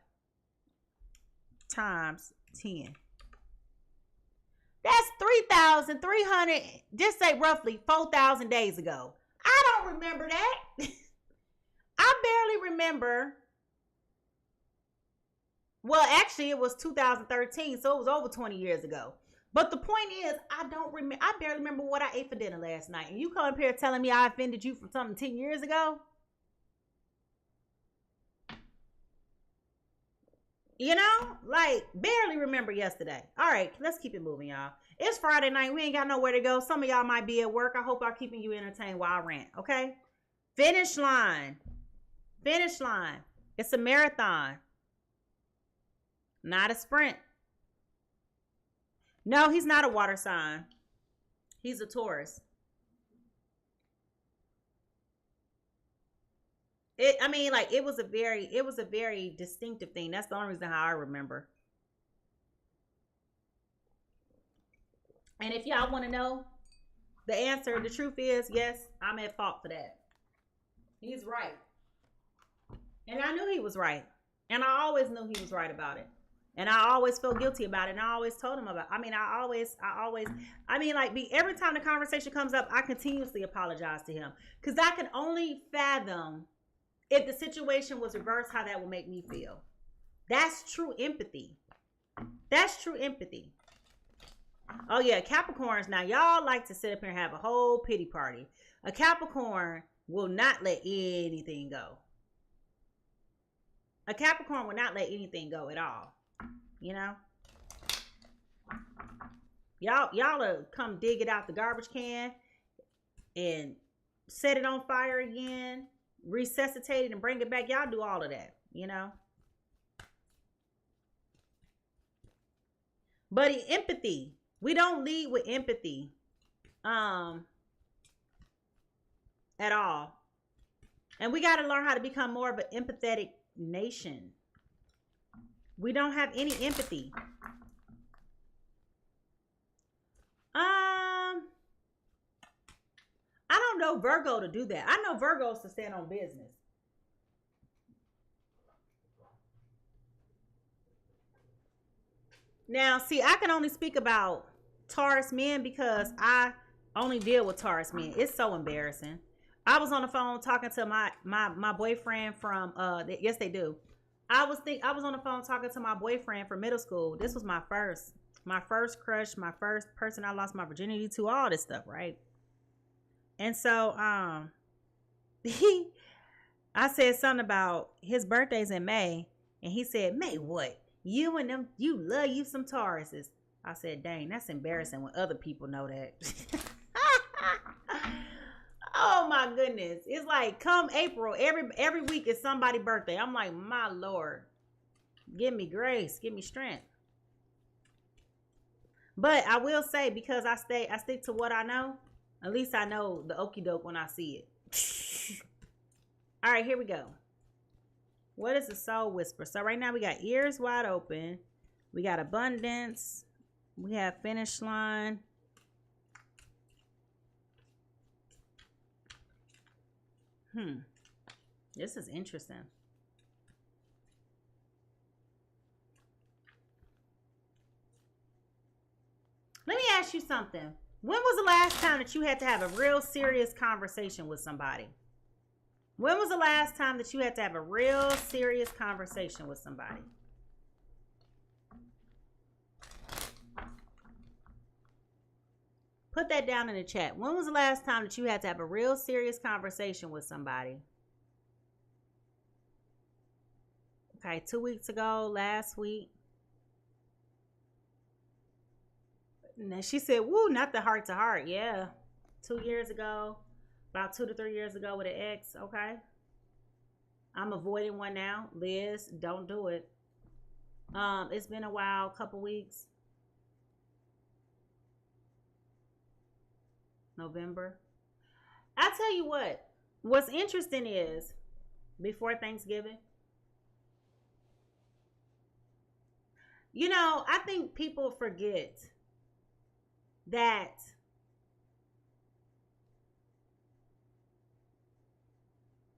times 10. That's 3,300, just say roughly 4,000 days ago. I don't remember that. I barely remember. Well, actually, it was 2013, so it was over 20 years ago. But the point is, I barely remember what I ate for dinner last night. And you come up here telling me I offended you for something 10 years ago? You know, like, barely remember yesterday. All right, let's keep it moving, y'all. It's Friday night. We ain't got nowhere to go. Some of y'all might be at work. I hope I'm keeping you entertained while I rant, okay? Finish line. Finish line. It's a marathon. Not a sprint. No, he's not a water sign. He's a Taurus. I mean, like it was a very distinctive thing. That's the only reason how I remember. And if y'all want to know the answer, the truth is, yes, I'm at fault for that. He's right. And I knew he was right. And I always knew he was right about it. And I always felt guilty about it. And I always told him about it. I mean, every time the conversation comes up, I continuously apologize to him. Because I can only fathom if the situation was reversed, how that would make me feel. That's true empathy. That's true empathy. Oh, yeah, Capricorns. Now, y'all like to sit up here and have a whole pity party. A Capricorn will not let anything go. A Capricorn will not let anything go at all. You know? Y'all come dig it out the garbage can and set it on fire again, resuscitate it and bring it back. Y'all do all of that, you know? But empathy. We don't lead with empathy. At all. And we got to learn how to become more of an empathetic nation. We don't have any empathy. I don't know Virgo to do that. I know Virgos to stand on business. Now, see, I can only speak about Taurus men because I only deal with Taurus men. It's so embarrassing. I was on the phone talking to my boyfriend from yes they do. I was on the phone talking to my boyfriend from middle school. This was my first crush, my first person I lost my virginity to, all this stuff, right? And so I said something about his birthday's in May, and he said, "May what? You and them, you love you some Tauruses." I said, "Dang, that's embarrassing when other people know that." Oh my goodness. It's like come April, every week is somebody's birthday. I'm like, my Lord, give me grace, give me strength. But I will say, because I stick to what I know, at least I know the okie doke when I see it. All right, here we go. What is the soul whisper? So right now we got ears wide open. We got abundance. We have finish line. This is interesting. Let me ask you something. When was the last time that you had to have a real serious conversation with somebody? When was the last time that you had to have a real serious conversation with somebody? Put that down in the chat. When was the last time that you had to have a real serious conversation with somebody? Okay, 2 weeks ago, last week. And she said, "Woo, not the heart to heart." Yeah, 2 years ago, about 2 to 3 years ago with an ex. Okay, I'm avoiding one now. Liz, don't do it. It's been a while, couple weeks. November. I tell you what. What's interesting is before Thanksgiving. You know, I think people forget that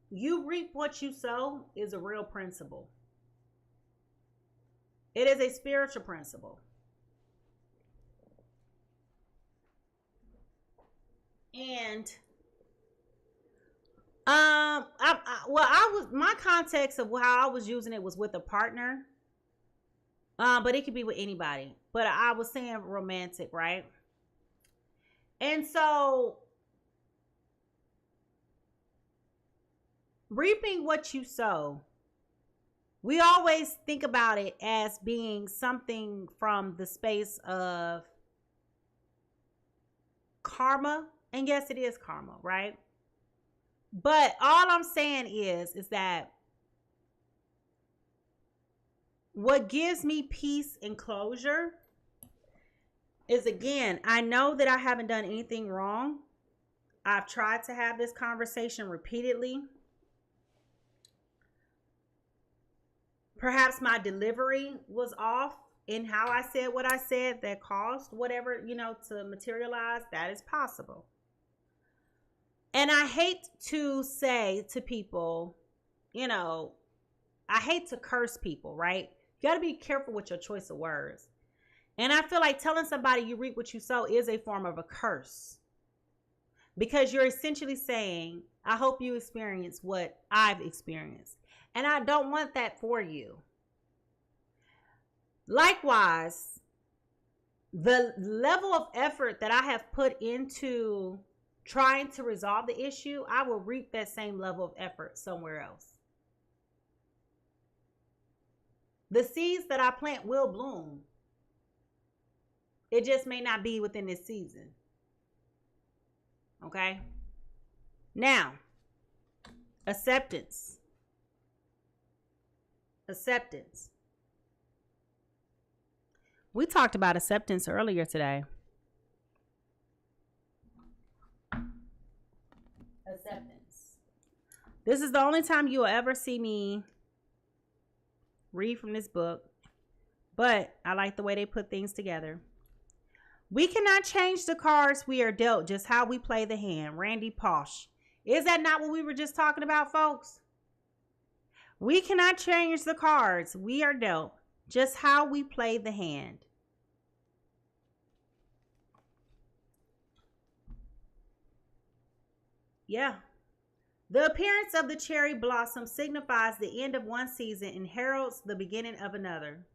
you reap what you sow is a real principle. It is a spiritual principle. And my context of how I was using it was with a partner. But it could be with anybody. But I was saying romantic, right? And so reaping what you sow, we always think about it as being something from the space of karma. And yes, it is karma, right? But all I'm saying is that what gives me peace and closure is, again, I know that I haven't done anything wrong. I've tried to have this conversation repeatedly. Perhaps my delivery was off in how I said what I said that caused whatever, to materialize. That is possible. And I hate to say to people, I hate to curse people, right? You got to be careful with your choice of words. And I feel like telling somebody you reap what you sow is a form of a curse. Because you're essentially saying, I hope you experience what I've experienced. And I don't want that for you. Likewise, the level of effort that I have put into trying to resolve the issue, I will reap that same level of effort somewhere else. The seeds that I plant will bloom. It just may not be within this season. Okay? Now, acceptance. Acceptance. We talked about acceptance earlier today. Acceptance. This is the only time you will ever see me read from this book, but I like the way they put things together. We cannot change the cards we are dealt, just how we play the hand. Randy Pausch. Is that not what we were just talking about, folks? We cannot change the cards we are dealt, just how we play the hand. Yeah. The appearance of the cherry blossom signifies the end of one season and heralds the beginning of another.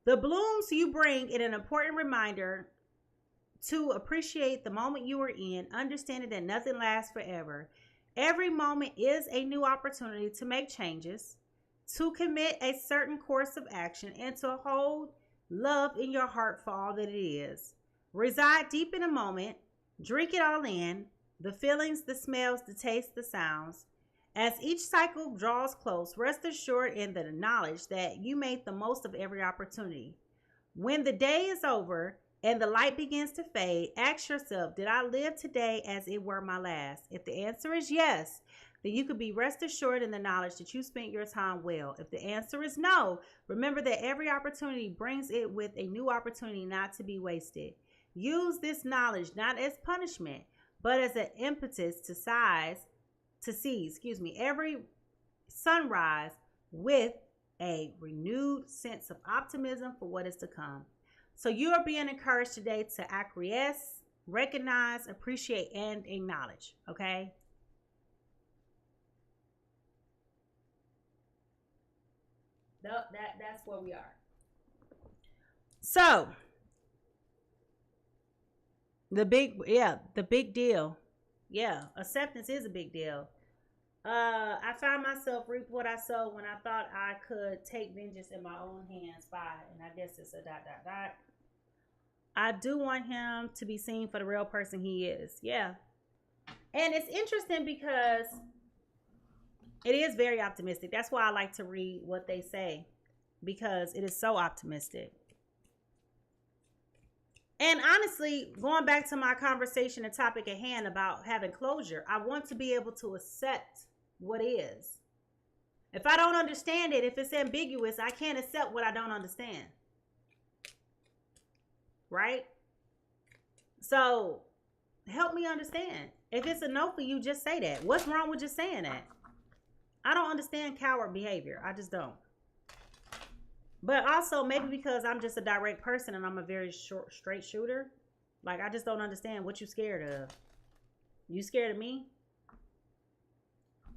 The blooms you bring is an important reminder to appreciate the moment you are in, understanding that nothing lasts forever. Every moment is a new opportunity to make changes, to commit a certain course of action, and to hold love in your heart for all that it is. Reside deep in the moment, drink it all in, the feelings, the smells, the tastes, the sounds. As each cycle draws close, rest assured in the knowledge that you made the most of every opportunity. When the day is over and the light begins to fade, ask yourself, did I live today as it were my last? If the answer is yes, then you could be rest assured in the knowledge that you spent your time well. If the answer is no, remember that every opportunity brings it with a new opportunity not to be wasted. Use this knowledge not as punishment, but as an impetus to seize every sunrise with a renewed sense of optimism for what is to come. So you are being encouraged today to acquiesce, recognize, appreciate, and acknowledge. Okay? That's where we are. So the big deal. Yeah, acceptance is a big deal. I found myself reap what I sowed when I thought I could take vengeance in my own hands by, and I guess it's a ... I do want him to be seen for the real person he is. Yeah. And it's interesting because it is very optimistic. That's why I like to read what they say, because it is so optimistic. And honestly, going back to my conversation and topic at hand about having closure, I want to be able to accept what is. If I don't understand it, if it's ambiguous, I can't accept what I don't understand. Right? So help me understand. If it's a no for you, just say that. What's wrong with just saying that? I don't understand coward behavior. I just don't. But also maybe because I'm just a direct person and I'm a very straight shooter. Like, I just don't understand what you scared of. You scared of me?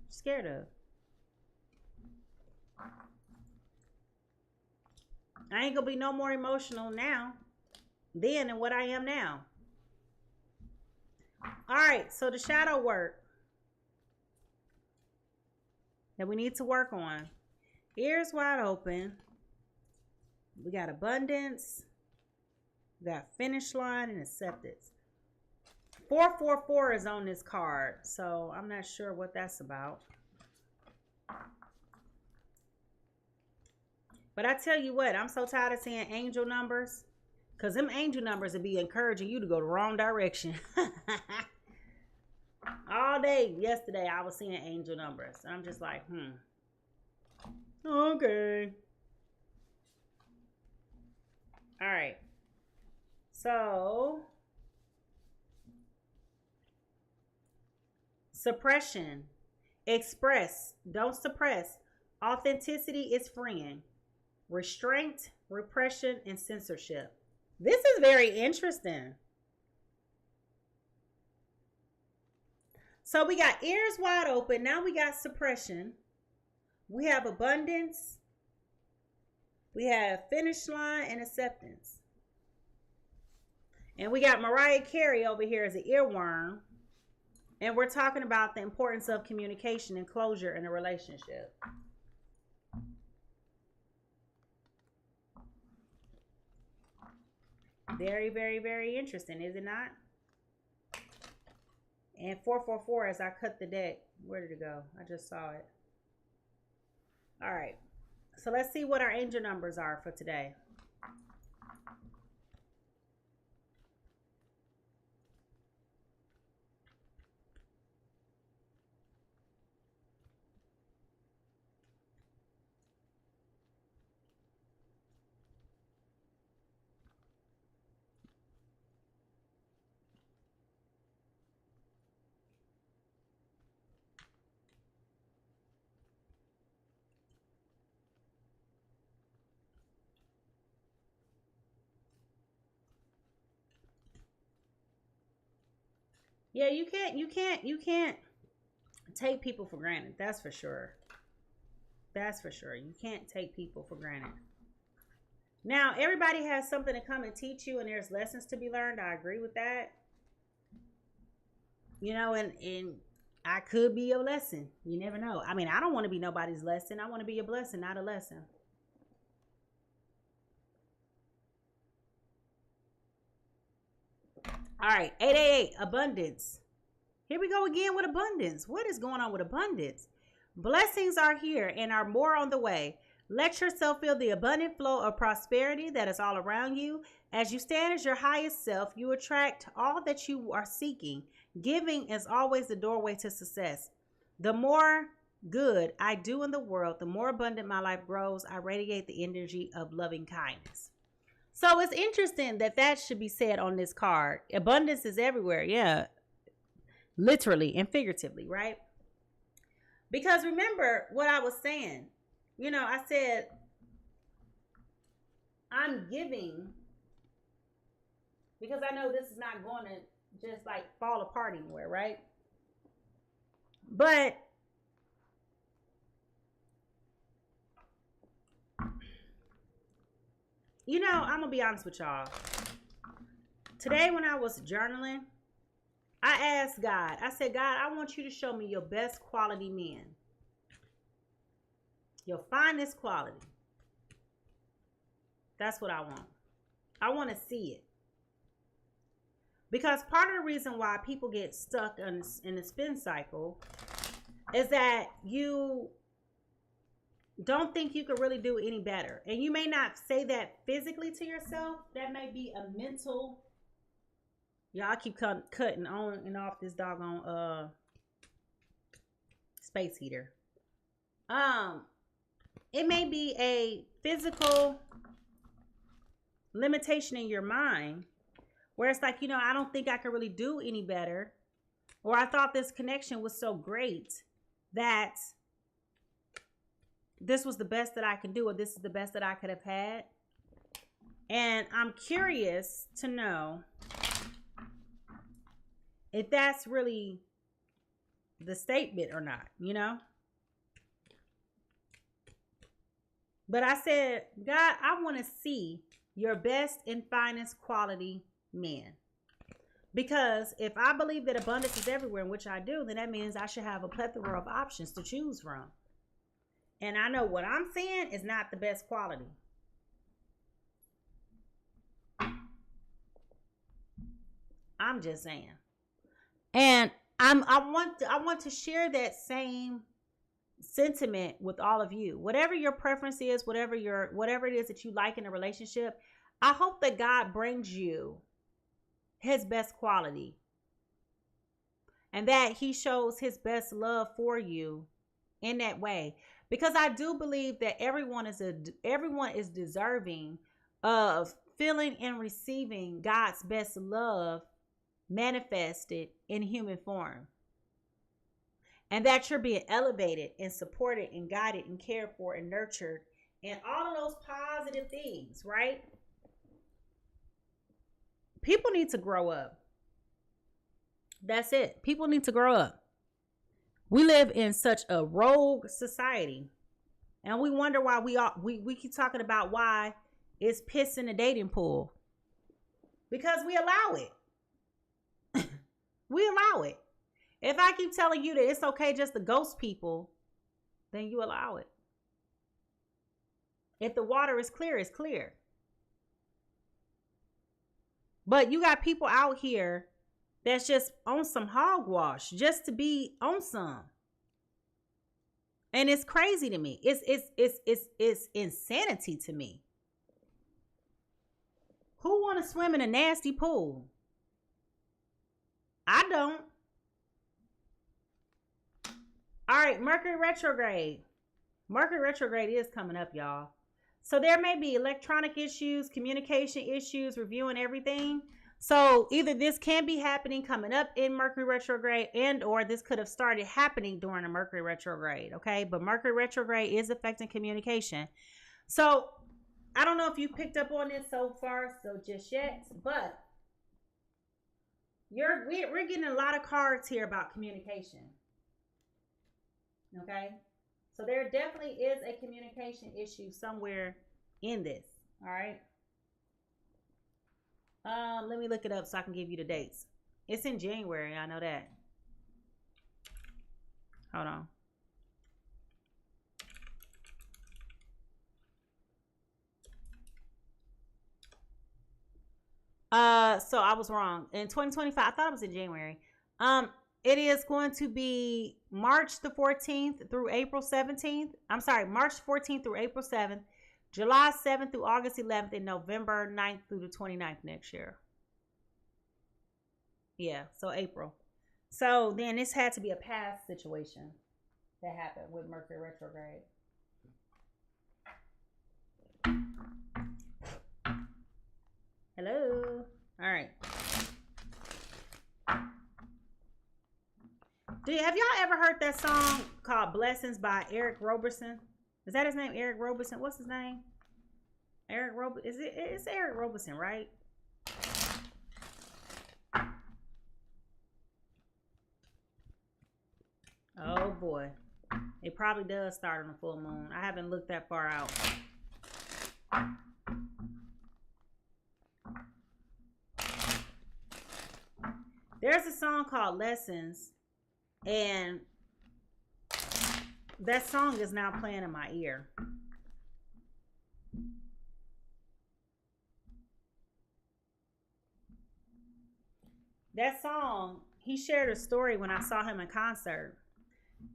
Scared of? I ain't gonna be no more emotional now then than what I am now. All right, so the shadow work that we need to work on. Ears wide open. We got abundance. We got finish line and acceptance. 444 is on this card, so I'm not sure what that's about. But I tell you what, I'm so tired of seeing angel numbers, because them angel numbers would be encouraging you to go the wrong direction. All day yesterday, I was seeing angel numbers. I'm just like, Okay. All right. So, suppression. Express. Don't suppress. Authenticity is freeing. Restraint, repression, and censorship. This is very interesting. So we got ears wide open. Now we got suppression. We have abundance. We have finish line and acceptance. And we got Mariah Carey over here as an earworm. And we're talking about the importance of communication and closure in a relationship. Very, very, very interesting, is it not? And 444 as I cut the deck. Where did it go? I just saw it. All right. So let's see what our angel numbers are for today. Yeah, you can't take people for granted. That's for sure. That's for sure. You can't take people for granted. Now, everybody has something to come and teach you, and there's lessons to be learned. I agree with that. You know, and I could be a lesson. You never know. I mean, I don't want to be nobody's lesson. I want to be a blessing, not a lesson. All right, 888, abundance. Here we go again with abundance. What is going on with abundance? Blessings are here and are more on the way. Let yourself feel the abundant flow of prosperity that is all around you. As you stand as your highest self, you attract all that you are seeking. Giving is always the doorway to success. The more good I do in the world, the more abundant my life grows. I radiate the energy of loving kindness. So it's interesting that that should be said on this card. Abundance is everywhere. Yeah. Literally and figuratively, right? Because remember what I was saying. You know, I said, I'm giving because I know this is not going to just like fall apart anywhere, right? But you know, I'm going to be honest with y'all. Today when I was journaling, I asked God, I said, God, I want you to show me your best quality men. Your finest quality. That's what I want. I want to see it. Because part of the reason why people get stuck in the spin cycle is that you don't think you can really do any better. And you may not say that physically to yourself. That may be a mental. Y'all keep cutting on and off this doggone space heater. It may be a physical limitation in your mind where it's like, you know, I don't think I can really do any better. Or I thought this connection was so great that this was the best that I can do, or this is the best that I could have had. And I'm curious to know if that's really the statement or not, you know? But I said, God, I want to see your best and finest quality men. Because if I believe that abundance is everywhere, in which I do, then that means I should have a plethora of options to choose from. And I know what I'm saying is not the best quality. I'm just saying. And I want to share that same sentiment with all of you. Whatever your preference is, whatever it is that you like in a relationship, I hope that God brings you his best quality. And that he shows his best love for you in that way. Because I do believe that everyone is deserving of feeling and receiving God's best love manifested in human form. And that you're being elevated and supported and guided and cared for and nurtured and all of those positive things, right? People need to grow up. That's it. People need to grow up. We live in such a rogue society, and we wonder why we keep talking about why it's piss in the dating pool. Because we allow it. We allow it. If I keep telling you that it's okay just to ghost people, then you allow it. If the water is clear, it's clear. But you got people out here that's just on some hogwash just to be on some. And it's crazy to me. It's insanity to me. Who want to swim in a nasty pool? I don't. All right, Mercury retrograde. Mercury retrograde is coming up, y'all. So there may be electronic issues, communication issues, reviewing everything. So either this can be happening coming up in Mercury retrograde, and or this could have started happening during a Mercury retrograde, okay? But Mercury retrograde is affecting communication. So I don't know if you picked up on this so far, so just yet, but we're getting a lot of cards here about communication, okay? So there definitely is a communication issue somewhere in this, all right? Let me look it up so I can give you the dates. It's in January, I know that. Hold on. So I was wrong. In 2025, I thought it was in January. It is going to be March the 14th through April 17th. I'm sorry, March 14th through April 7th, July 7th through August 11th, and November 9th through the 29th next year. Yeah, so April. So then this had to be a past situation that happened with Mercury retrograde. Hello. All right. Have y'all ever heard that song called Blessings by Eric Roberson? Is that his name? Eric Roberson? What's his name? Eric Roberson. It's Eric Roberson, right? Oh boy. It probably does start on a full moon. I haven't looked that far out. There's a song called Lessons, and that song is now playing in my ear. That song, he shared a story when I saw him in concert.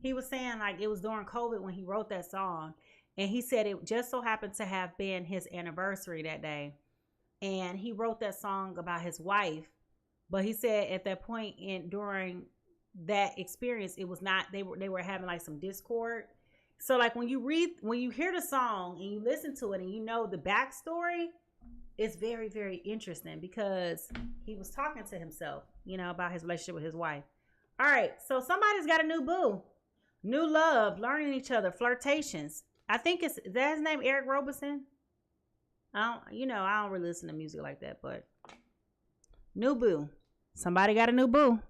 He was saying like it was during COVID when he wrote that song, and he said it just so happened to have been his anniversary that day, and he wrote that song about his wife. But he said at that point during that experience, it was not, they were having like some discord. So like when you hear the song and you listen to it and you know the backstory, it's very, very interesting because he was talking to himself, about his relationship with his wife. All right, so somebody's got a new boo, new love, learning each other, flirtations. I think is that his name, Eric Roberson? I don't really listen to music like that, but new boo. Somebody got a new boo.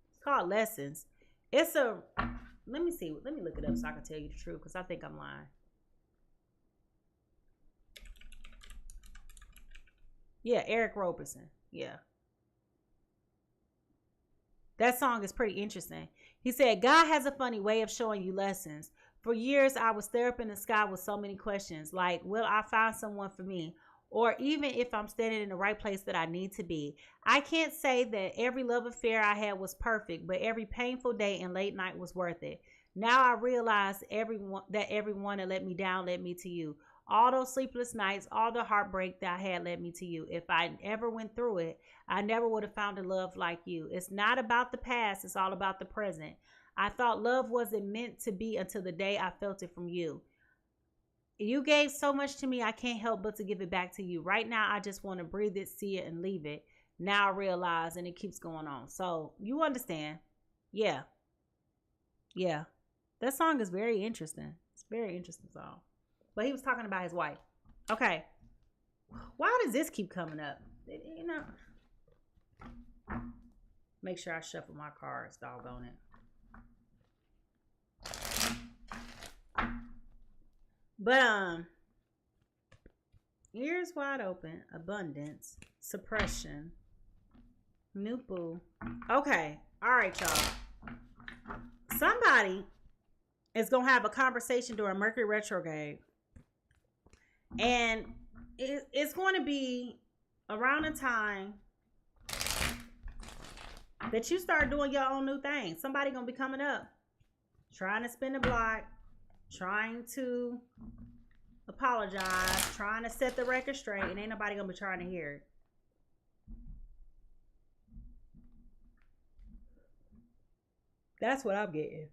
It's called Lessons. Let me see. Let me look it up so I can tell you the truth because I think I'm lying. Yeah, Eric Roberson. Yeah. That song is pretty interesting. He said, God has a funny way of showing you lessons. For years, I was there up in the sky with so many questions, like, will I find someone for me? Or even if I'm standing in the right place that I need to be. I can't say that every love affair I had was perfect, but every painful day and late night was worth it. Now I realize that everyone that let me down led me to you. All those sleepless nights, all the heartbreak that I had led me to you. If I ever went through it, I never would have found a love like you. It's not about the past. It's all about the present. I thought love wasn't meant to be until the day I felt it from you. You gave so much to me, I can't help but to give it back to you. Right now, I just want to breathe it, see it, and leave it. Now I realize, and it keeps going on. So you understand. Yeah. Yeah. That song is very interesting. It's a very interesting song. But he was talking about his wife. Okay. Why does this keep coming up? You know. Make sure I shuffle my cards, doggone it. But ears wide open, abundance, suppression, new boo. Okay. All right, y'all. Somebody is going to have a conversation during Mercury retrograde. And it's going to be around the time that you start doing your own new thing. Somebody going to be coming up, trying to spin the block, trying to apologize, trying to set the record straight, and ain't nobody going to be trying to hear it. That's what I'm getting.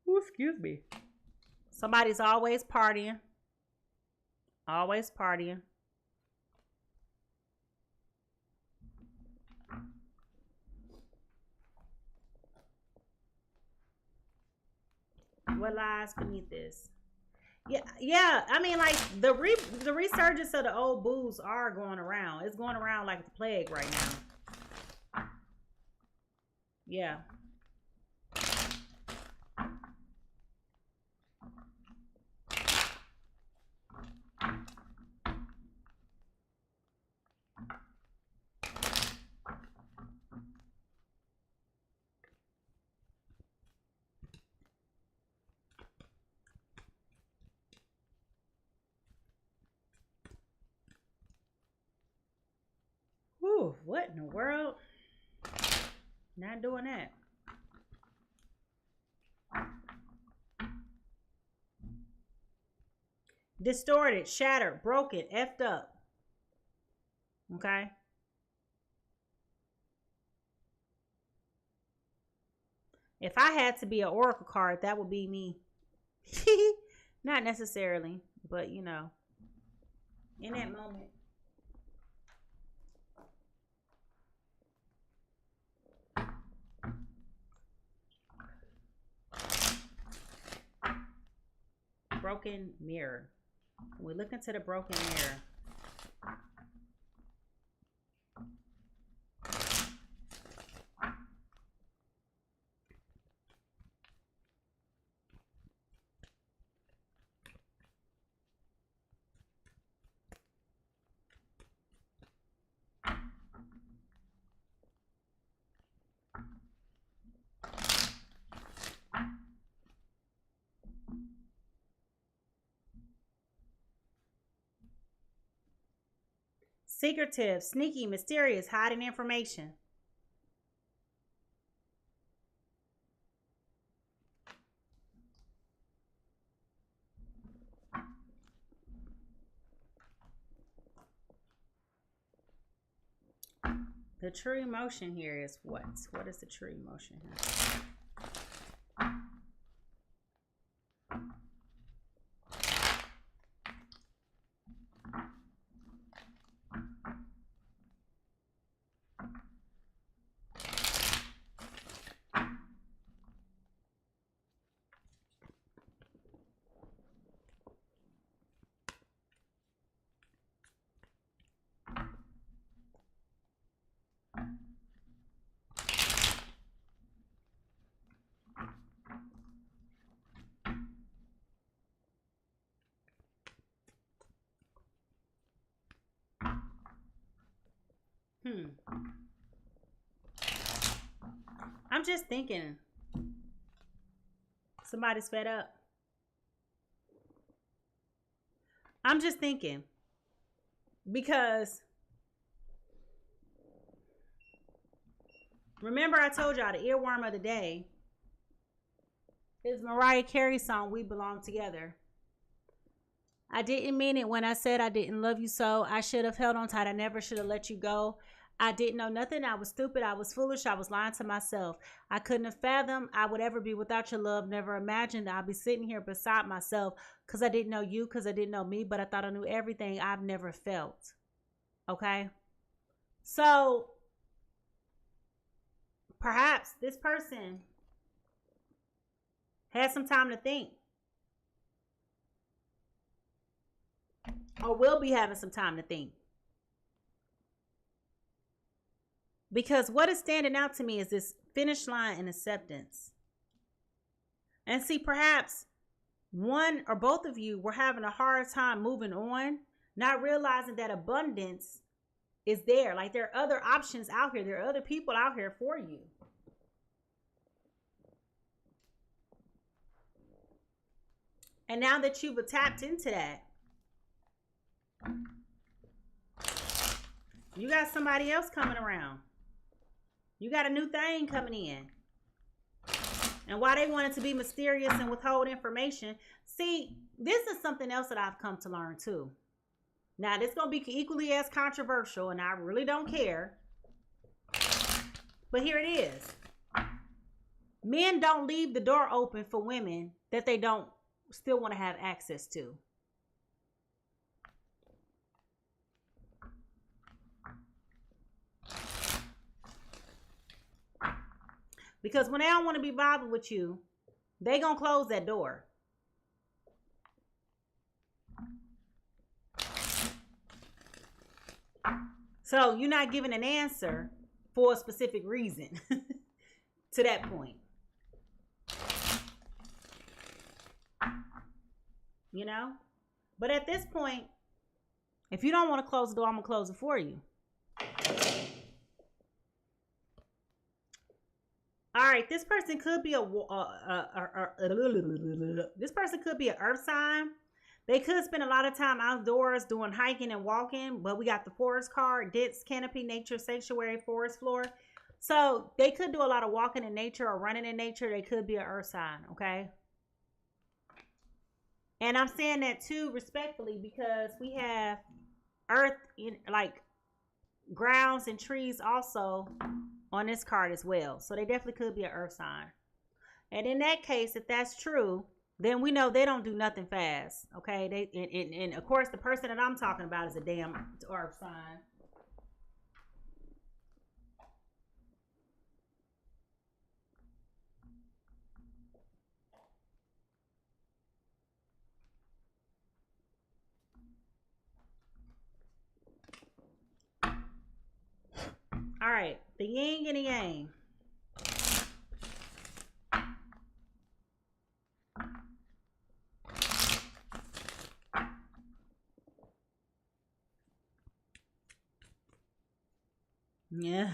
Ooh, excuse me. Somebody's always partying. Always partying. What lies beneath this? Yeah. I mean, like the resurgence of the old boos are going around. It's going around like the plague right now. Yeah. Whew, what in the world? Not doing that. Distorted, shattered, broken, effed up. Okay? If I had to be an oracle card, that would be me. Not necessarily, but you know, in that moment. Broken mirror. We look into the broken mirror. Secretive, sneaky, mysterious, hiding information. The true emotion here is what? What is the true emotion here? I'm just thinking somebody's fed up. I'm just thinking because remember I told y'all the earworm of the day is Mariah Carey's song We Belong Together. I didn't mean it when I said I didn't love you so. I should have held on tight. I never should have let you go. I didn't know nothing. I was stupid. I was foolish. I was lying to myself. I couldn't have fathomed I would ever be without your love. Never imagined I'd be sitting here beside myself because I didn't know you, because I didn't know me, but I thought I knew everything I've never felt. Okay? So, perhaps this person has some time to think. Or will be having some time to think. Because what is standing out to me is this finish line and acceptance. And see, perhaps one or both of you were having a hard time moving on, not realizing that abundance is there. Like, there are other options out here. There are other people out here for you. And now that you've tapped into that, you got somebody else coming around. You got a new thing coming in. And why they wanted to be mysterious and withhold information. See, this is something else that I've come to learn too. Now, this is going to be equally as controversial, and I really don't care. But here it is. Men don't leave the door open for women that they don't still want to have access to. Because when they don't want to be bothered with you, they gonna close that door. So you're not giving an answer for a specific reason to that point. You know? But at this point, if you don't want to close the door, I'm gonna close it for you. All right, this person could be this person could be an earth sign. They could spend a lot of time outdoors doing hiking and walking, but we got the forest card, dense canopy, nature, sanctuary, forest floor. So they could do a lot of walking in nature or running in nature. They could be an earth sign, okay? And I'm saying that too respectfully because we have earth, like grounds and trees also on this card as well. So they definitely could be an earth sign. And in that case, if that's true, then we know they don't do nothing fast. Okay. And of course, the person that I'm talking about is a damn earth sign. All right. The yin and the yang. Yeah.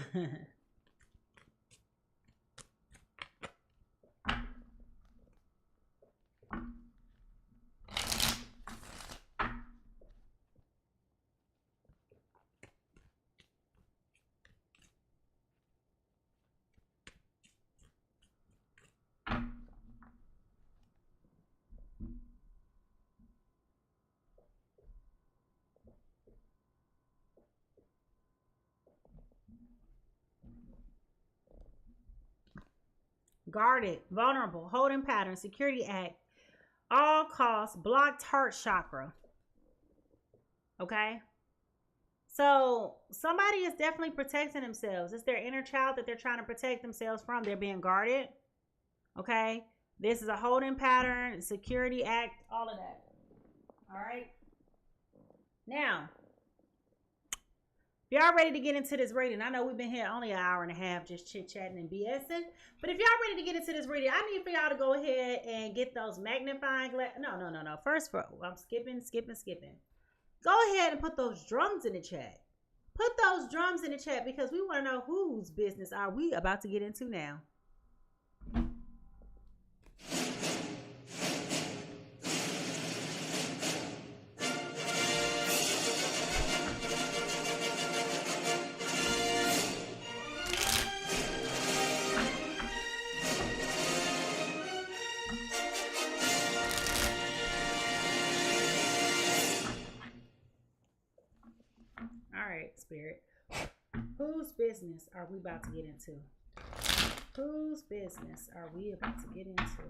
Guarded, vulnerable, holding pattern, security act, all costs, blocked heart chakra. Okay? So somebody is definitely protecting themselves. It's their inner child that they're trying to protect themselves from. They're being guarded. Okay? This is a holding pattern, security act, all of that. All right? Now, if y'all ready to get into this reading, I know we've been here only an hour and a half just chit-chatting and BSing. But if y'all ready to get into this reading, I need for y'all to go ahead and get those magnifying glass. No. First, I'm skipping. Go ahead and put those drums in the chat. Put those drums in the chat because we want to know whose business are we about to get into now. Spirit. Whose business are we about to get into? Whose business are we about to get into?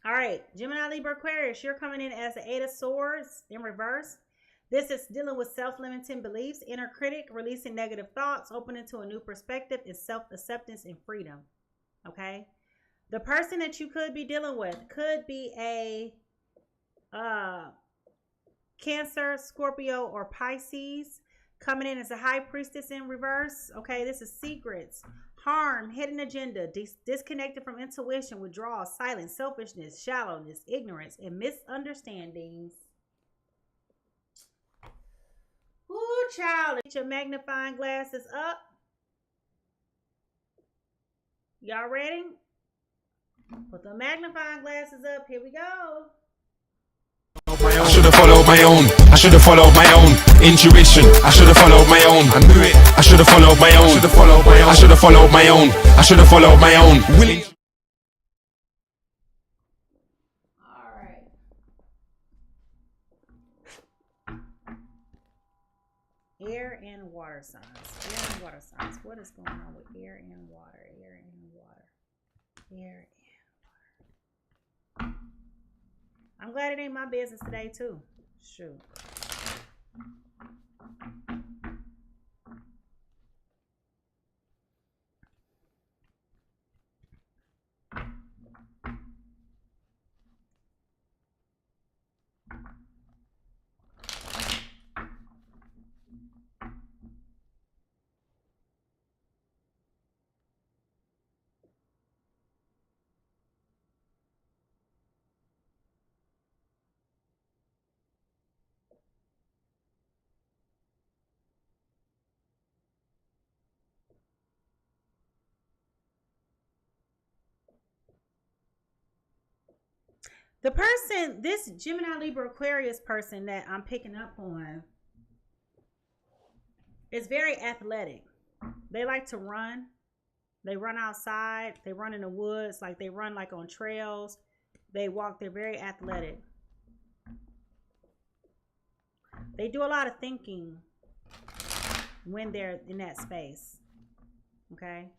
All right, Gemini, Libra, Aquarius, you're coming in as the Eight of Swords in reverse. This is dealing with self-limiting beliefs, inner critic, releasing negative thoughts, opening to a new perspective, is self-acceptance and freedom. Okay? The person that you could be dealing with could be a Cancer, Scorpio, or Pisces, coming in as a High Priestess in reverse. Okay, this is secrets, harm, hidden agenda, disconnected from intuition, withdrawal, silence, selfishness, shallowness, ignorance, and misunderstandings. Ooh, child, get your magnifying glasses up. Y'all ready? Put the magnifying glasses up. Here we go. I should have followed my own. I should have followed my own intuition. I should have followed my own. I knew it. I should have followed my own. I should have followed my own. I should have followed my own. I should have followed my own. Willing. All right. Air and water signs. Air and water signs. What is going on with air and water? Air and water. Air and water. I'm glad it ain't my business today, too. Shoot. The person, this Gemini, Libra, Aquarius person that I'm picking up on is very athletic. They like to run. They run outside. They run in the woods. Like they run like on trails. They walk. They're very athletic. They do a lot of thinking when they're in that space. Okay.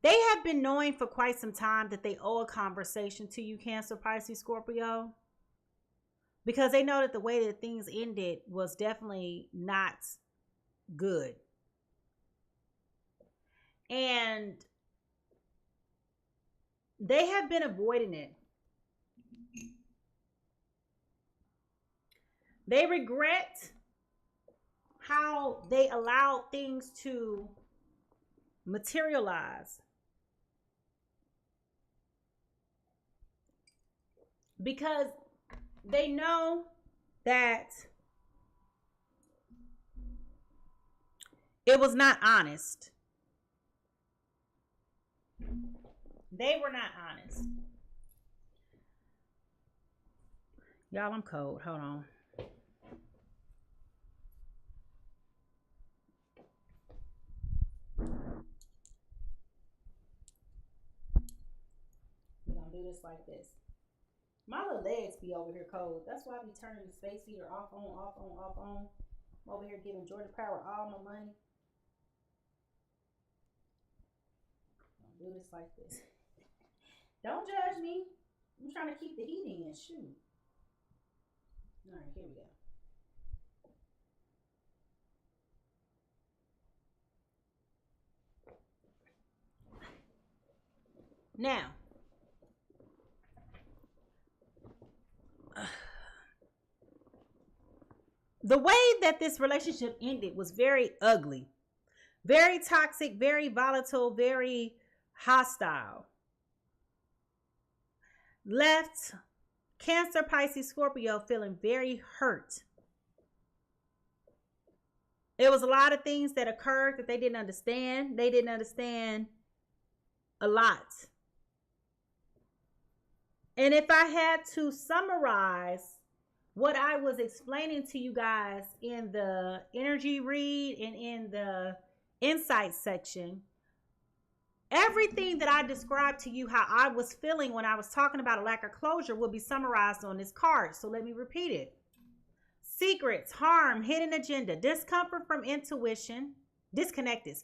They have been knowing for quite some time that they owe a conversation to you, Cancer, Pisces, Scorpio, because they know that the way that things ended was definitely not good. And they have been avoiding it. They regret how they allowed things to materialize. Because they know that it was not honest. They were not honest. Y'all, I'm cold. Hold on. We're going to do this like this. My little legs be over here cold. That's why I be turning the space heater off, on, off, on, off, on. I'm over here giving Georgia Power all my money. I'll do this like this. Don't judge me. I'm trying to keep the heat in. Shoot. All right, here we go. Now, the way that this relationship ended was very ugly, very toxic, very volatile, very hostile. Left Cancer, Pisces, Scorpio feeling very hurt. It was a lot of things that occurred that they didn't understand. They didn't understand a lot. And if I had to summarize what I was explaining to you guys in the energy read and in the insight section, everything that I described to you how I was feeling when I was talking about a lack of closure will be summarized on this card. So let me repeat it. Secrets, harm, hidden agenda, discomfort from intuition, disconnected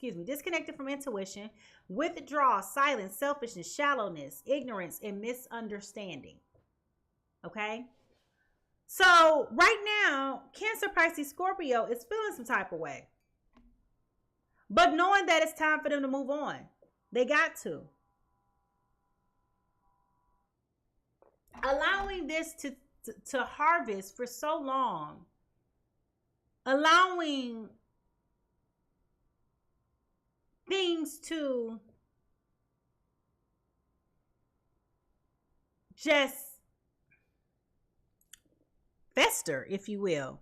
from intuition, withdrawal, silence, selfishness, shallowness, ignorance, and misunderstanding. Okay? So right now, Cancer, Pisces, Scorpio is feeling some type of way. But knowing that it's time for them to move on. They got to. Allowing this to harvest for so long, allowing things to just fester, if you will.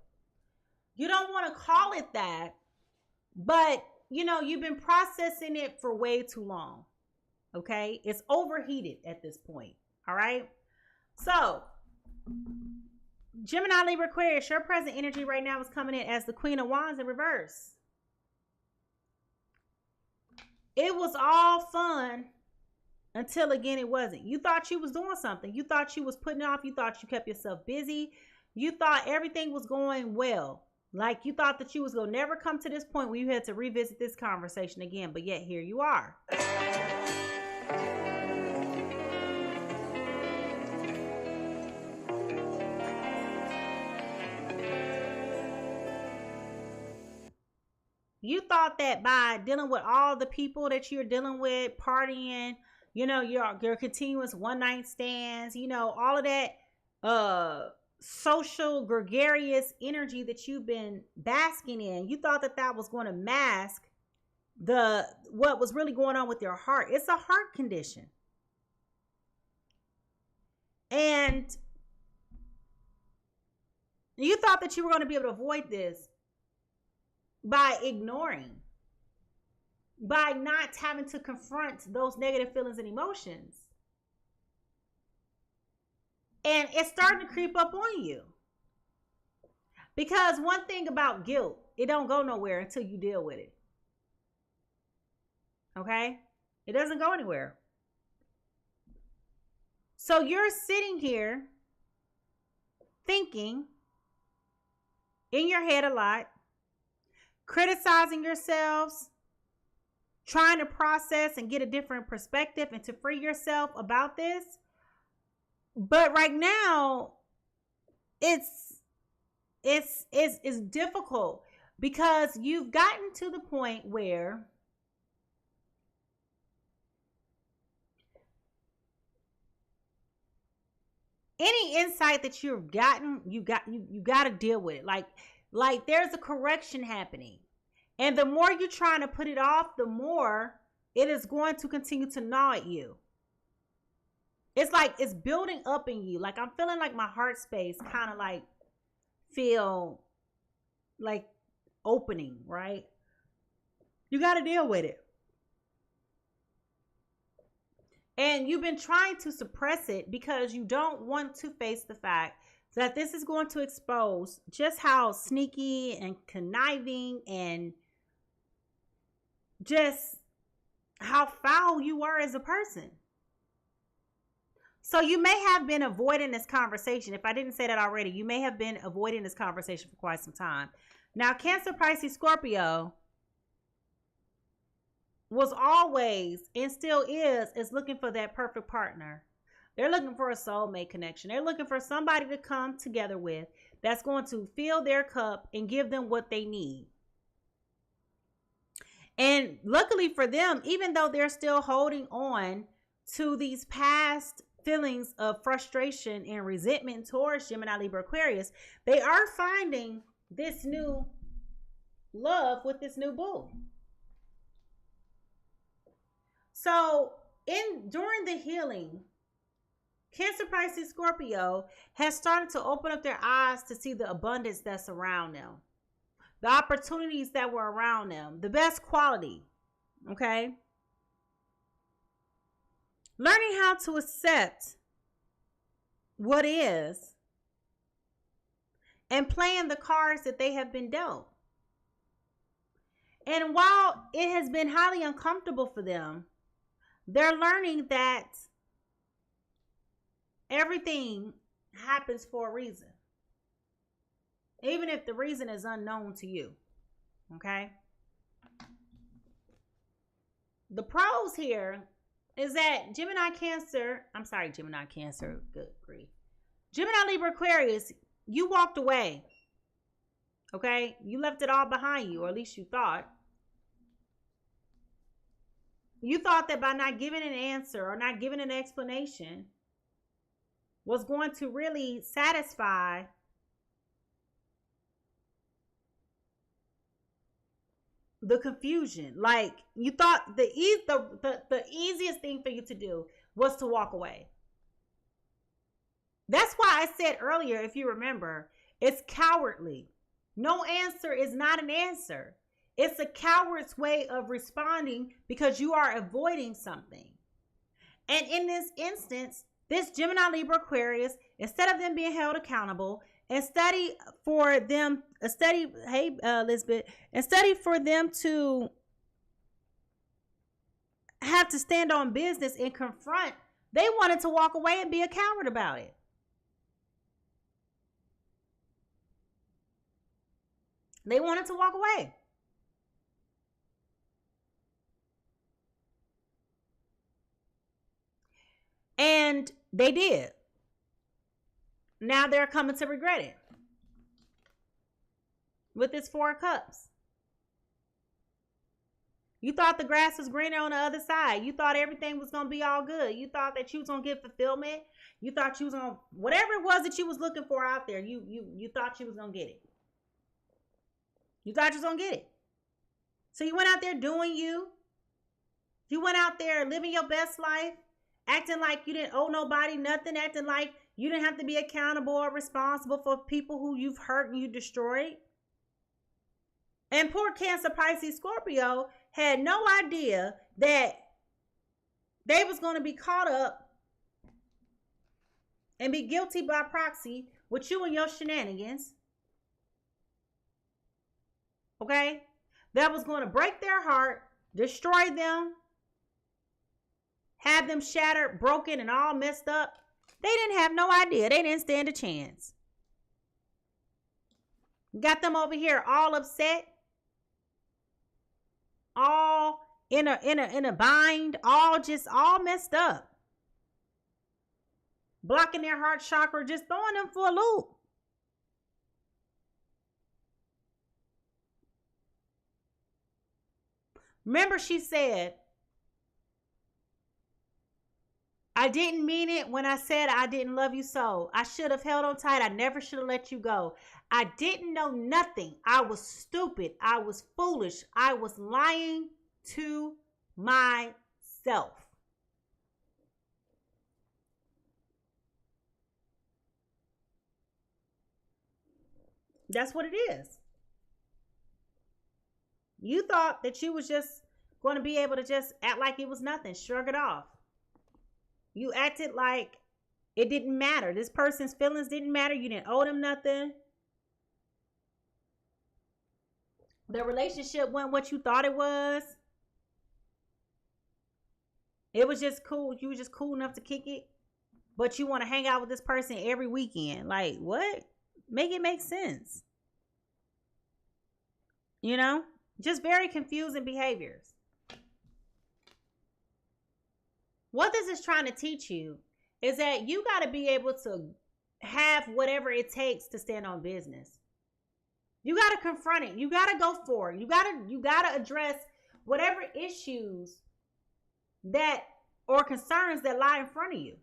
You don't want to call it that, but you know, you've been processing it for way too long. Okay? It's overheated at this point. All right? So, Gemini, Libra, Aquarius, your present energy right now is coming in as the Queen of Wands in reverse. It was all fun until, again, it wasn't. You thought you was doing something. You thought you was putting off. You thought you kept yourself busy. You thought everything was going well. Like you thought that you was going to never come to this point where you had to revisit this conversation again. But yet here you are. You thought that by dealing with all the people that you're dealing with, partying, you know, your continuous one night stands, you know, all of that social gregarious energy that you've been basking in, you thought that that was going to mask what was really going on with your heart. It's a heart condition. And you thought that you were going to be able to avoid this by ignoring, by not having to confront those negative feelings and emotions. And it's starting to creep up on you. Because one thing about guilt, it don't go nowhere until you deal with it. Okay? It doesn't go anywhere. So you're sitting here thinking in your head a lot, criticizing yourselves, trying to process and get a different perspective and to free yourself about this. But right now, it's difficult because you've gotten to the point where any insight that you've gotten, you got to deal with it. Like there's a correction happening. And the more you're trying to put it off, the more it is going to continue to gnaw at you. It's like it's building up in you. Like I'm feeling like my heart space kind of like feel like opening, right? You got to deal with it. And you've been trying to suppress it because you don't want to face the fact that this is going to expose just how sneaky and conniving and just how foul you are as a person. So you may have been avoiding this conversation. If I didn't say that already, you may have been avoiding this conversation for quite some time. Now, Cancer, Pisces, Scorpio was always and still is looking for that perfect partner. They're looking for a soulmate connection. They're looking for somebody to come together with that's going to fill their cup and give them what they need. And luckily for them, even though they're still holding on to these past feelings of frustration and resentment towards Gemini, Libra, Aquarius, they are finding this new love with this new boo. So during the healing, Cancer, Pisces, Scorpio has started to open up their eyes to see the abundance that's around them. the opportunities that were around them, the best quality, okay? Learning how to accept what is and playing the cards that they have been dealt. And while it has been highly uncomfortable for them, they're learning that everything happens for a reason, even if the reason is unknown to you, okay? The pros here is that Gemini, Cancer, good grief. Gemini, Libra, Aquarius, you walked away, okay? You left it all behind you, or at least you thought. You thought that by not giving an answer or not giving an explanation was going to really satisfy the confusion. Like, you thought the easiest thing for you to do was to walk away. That's why I said earlier, if you remember, it's cowardly. No answer is not an answer. It's a coward's way of responding because you are avoiding something. And in this instance, this Gemini, Libra, Aquarius, instead of them being held accountable, and study for them to have to stand on business and confront, they wanted to walk away and be a coward about it. They wanted to walk away. And they did. Now they're coming to regret it. With this 4 of Cups. You thought the grass was greener on the other side. You thought everything was going to be all good. You thought that you was going to get fulfillment. You thought you was going to, whatever it was that you was looking for out there, you thought you was going to get it. You thought you was going to get it. So you went out there doing you. You went out there living your best life, acting like you didn't owe nobody nothing, acting like you didn't have to be accountable or responsible for people who you've hurt and you destroyed. And poor Cancer, Pisces, Scorpio had no idea that they was going to be caught up and be guilty by proxy with you and your shenanigans. Okay? That was going to break their heart, destroy them, have them shattered, broken, and all messed up. They didn't have no idea. They didn't stand a chance. Got them over here all upset, all in a bind, all messed up. Blocking their heart chakra, just throwing them for a loop. Remember, she said, I didn't mean it when I said I didn't love you so. I should have held on tight. I never should have let you go. I didn't know nothing. I was stupid. I was foolish. I was lying to myself. That's what it is. You thought that you was just going to be able to just act like it was nothing, shrug it off. You acted like it didn't matter. This person's feelings didn't matter. You didn't owe them nothing. The relationship wasn't what you thought it was. It was just cool. You were just cool enough to kick it. But you want to hang out with this person every weekend. Like, what? Make it make sense. You know? Just very confusing behaviors. What this is trying to teach you is that you got to be able to have whatever it takes to stand on business. You got to confront it. You got to go for it. You got to address whatever issues that or concerns that lie in front of you.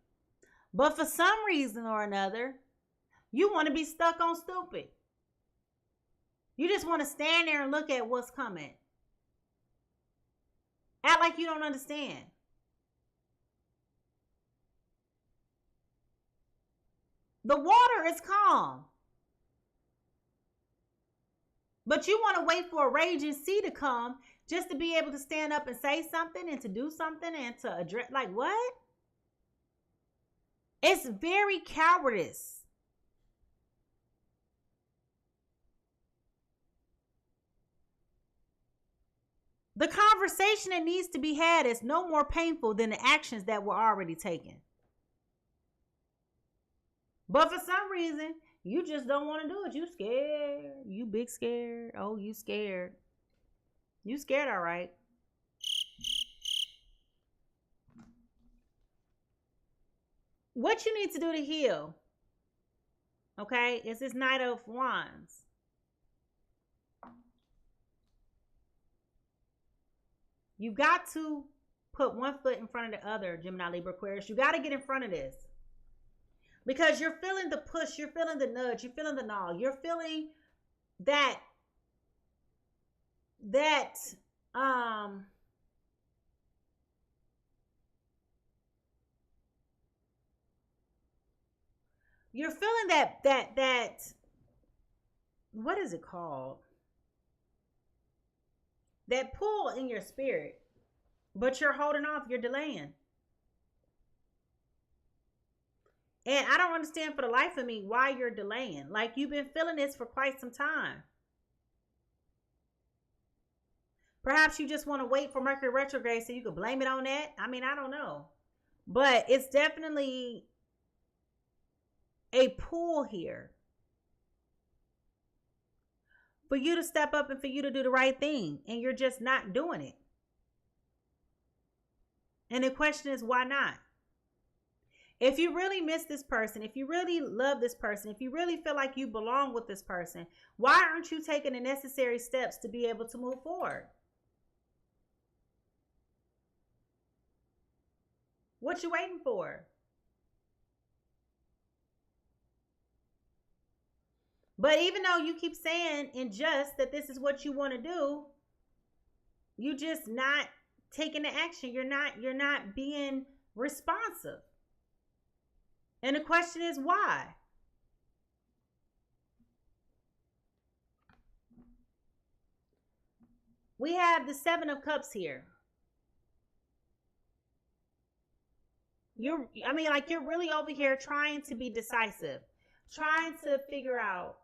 But for some reason or another, you want to be stuck on stupid. You just want to stand there and look at what's coming. Act like you don't understand. The water is calm. But you want to wait for a raging sea to come just to be able to stand up and say something and to do something and to address, like, what? It's very cowardice. The conversation that needs to be had is no more painful than the actions that were already taken. But for some reason, you just don't want to do it. You scared. You big scared. Oh, you scared. You scared, all right. What you need to do to heal, okay, is this Knight of Wands. You got to put one foot in front of the other, Gemini, Libra, Aquarius. You got to get in front of this. Because you're feeling the push, you're feeling the nudge, you're feeling the gnaw, you're feeling that you're feeling that what is it called? That pull in your spirit, but you're holding off, you're delaying. And I don't understand for the life of me why you're delaying. Like, you've been feeling this for quite some time. Perhaps you just want to wait for Mercury retrograde so you can blame it on that. I mean, I don't know. But it's definitely a pull here for you to step up and for you to do the right thing. And you're just not doing it. And the question is, why not? If you really miss this person, if you really love this person, if you really feel like you belong with this person, why aren't you taking the necessary steps to be able to move forward? What you waiting for? But even though you keep saying in just that this is what you want to do, you just not taking the action. You're not being responsive. And the question is, why? We have the Seven of Cups here. You're really over here trying to be decisive, trying to figure out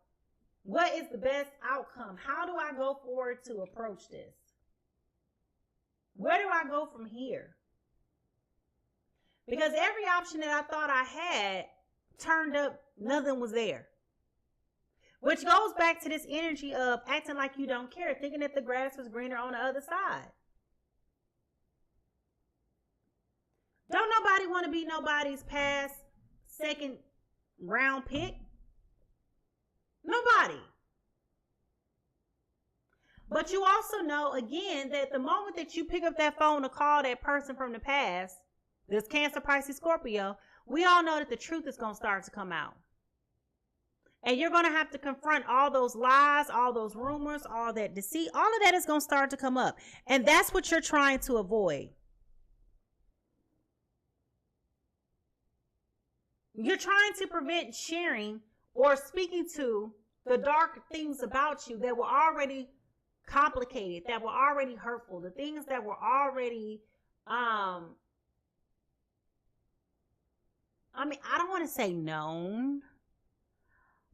what is the best outcome. How do I go forward to approach this? Where do I go from here? Because every option that I thought I had turned up, nothing was there. Which goes back to this energy of acting like you don't care, thinking that the grass was greener on the other side. Don't nobody want to be nobody's past second round pick. Nobody. But you also know, again, that the moment that you pick up that phone to call that person from the past, this Cancer, Pisces, Scorpio, we all know that the truth is going to start to come out. And you're going to have to confront all those lies, all those rumors, all that deceit. All of that is going to start to come up. And that's what you're trying to avoid. You're trying to prevent sharing or speaking to the dark things about you that were already complicated, that were already hurtful, the things that were already I don't want to say known,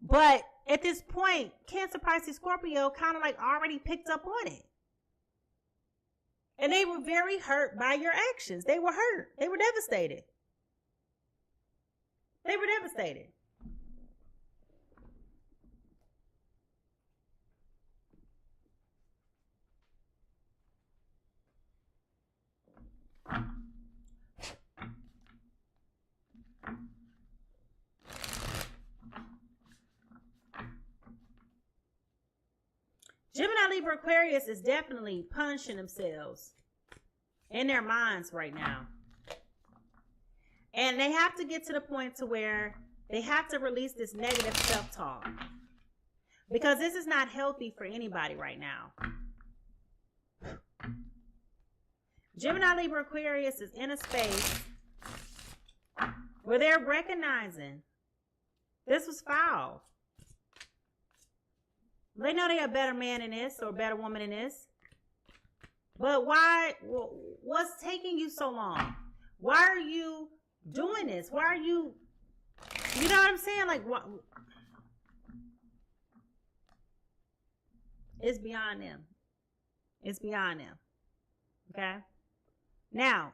but at this point, Cancer, Pisces, Scorpio kind of like already picked up on it. And they were very hurt by your actions. They were hurt. They were devastated. They were devastated. Gemini, Libra, Aquarius is definitely punishing themselves in their minds right now. And they have to get to the point to where they have to release this negative self-talk. Because this is not healthy for anybody right now. Gemini, Libra, Aquarius is in a space where they're recognizing this was foul. They know they're a better man in this or a better woman in this. But why? What's taking you so long? Why are you doing this? Why are you? You know what I'm saying? Like what? It's beyond them. It's beyond them. Okay. Now,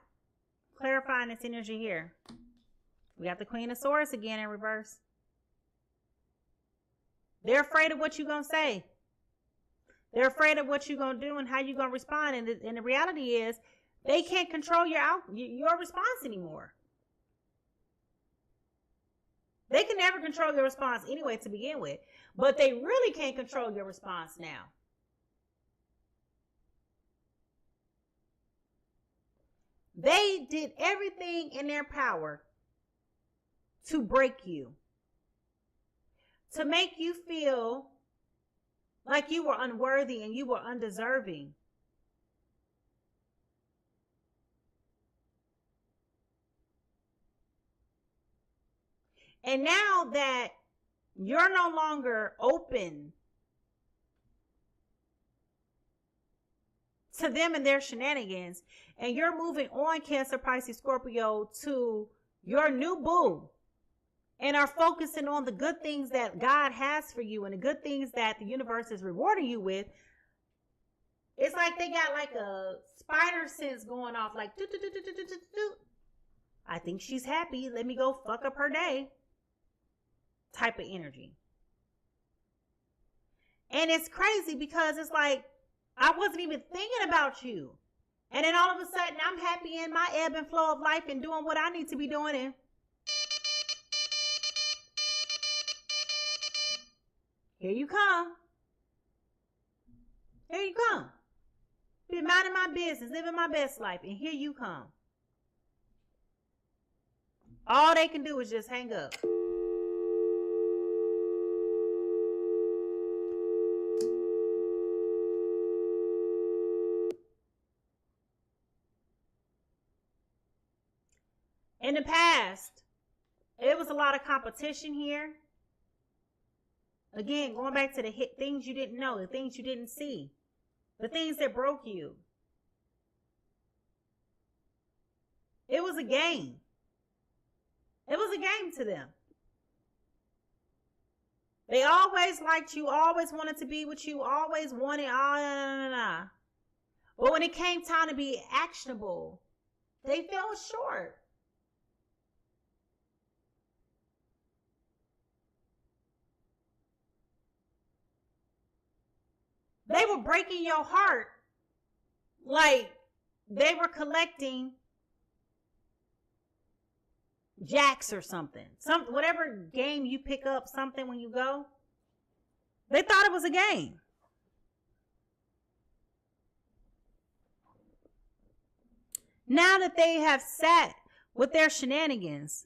clarifying this energy here. We got the Queen of Swords again in reverse. They're afraid of what you're going to say. They're afraid of what you're going to do and how you're going to respond. And the reality is they can't control your response anymore. They can never control your response anyway to begin with. But they really can't control your response now. They did everything in their power to break you, to make you feel like you were unworthy and you were undeserving. And now that you're no longer open to them and their shenanigans, and you're moving on, Cancer, Pisces, Scorpio, to your new boo, and are focusing on the good things that God has for you and the good things that the universe is rewarding you with, it's like they got like a spider sense going off, like, doo, doo, doo, doo, doo, doo, doo. I think she's happy. Let me go fuck up her day. Type of energy. And it's crazy because it's like, I wasn't even thinking about you. And then all of a sudden, I'm happy in my ebb and flow of life and doing what I need to be doing. And here you come. Here you come. Been minding my business, living my best life, and here you come. All they can do is just hang up. In the past, it was a lot of competition here. Again, going back to the things you didn't know, the things you didn't see, the things that broke you. It was a game. It was a game to them. They always liked you, always wanted to be with you, always wanted, But when it came time to be actionable, they fell short. They were breaking your heart like they were collecting jacks or something. Whatever game you pick up something when you go. They thought it was a game. Now that they have sat with their shenanigans,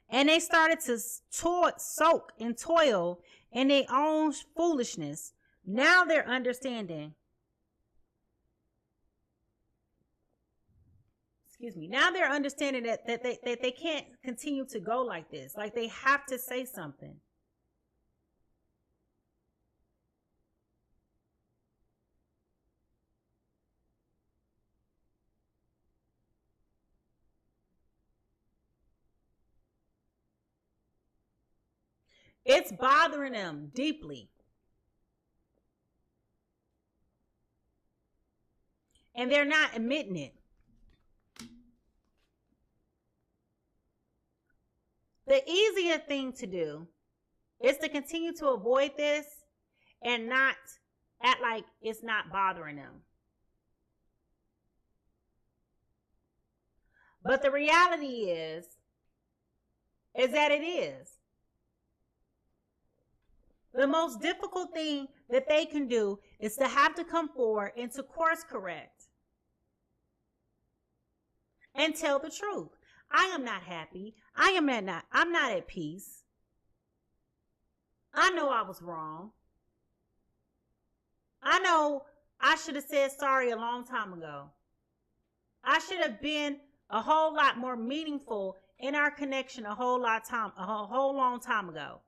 and they started to soak and toil in their own foolishness, now they're understanding. Now they're understanding that they can't continue to go like this. Like they have to say something. It's bothering them deeply. And they're not admitting it. The easier thing to do is to continue to avoid this and not act like it's not bothering them. But the reality is that it is. The most difficult thing that they can do is to have to come forward and to course correct and tell the truth. I am not happy. I'm not at peace. I know I was wrong. I know I should have said sorry a long time ago. I should have been a whole lot more meaningful in our connection a whole long time ago.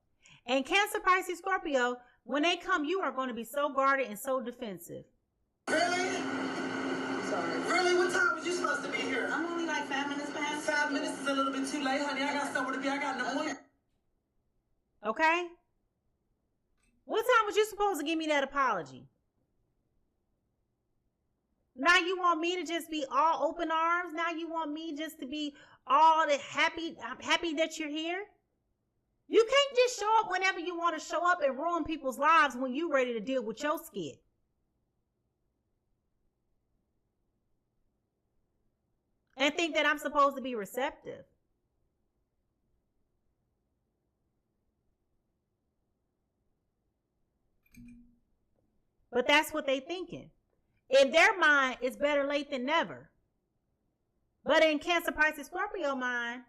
And Cancer, Pisces, Scorpio, when they come, you are going to be so guarded and so defensive. Really? Sorry. Really? What time was you supposed to be here? I'm only like 5 minutes past. 5 minutes is a little bit too late, honey. I got somewhere to be. I got an appointment. Okay? What time was you supposed to give me that apology? Now you want me to just be all open arms? Now you want me just to be all the happy? I'm happy that you're here. You can't just show up whenever you want to show up and ruin people's lives when you're ready to deal with your skit. And think that I'm supposed to be receptive. But that's what they thinking. In their mind, it's better late than never. But in Cancer, Pisces, Scorpio mind,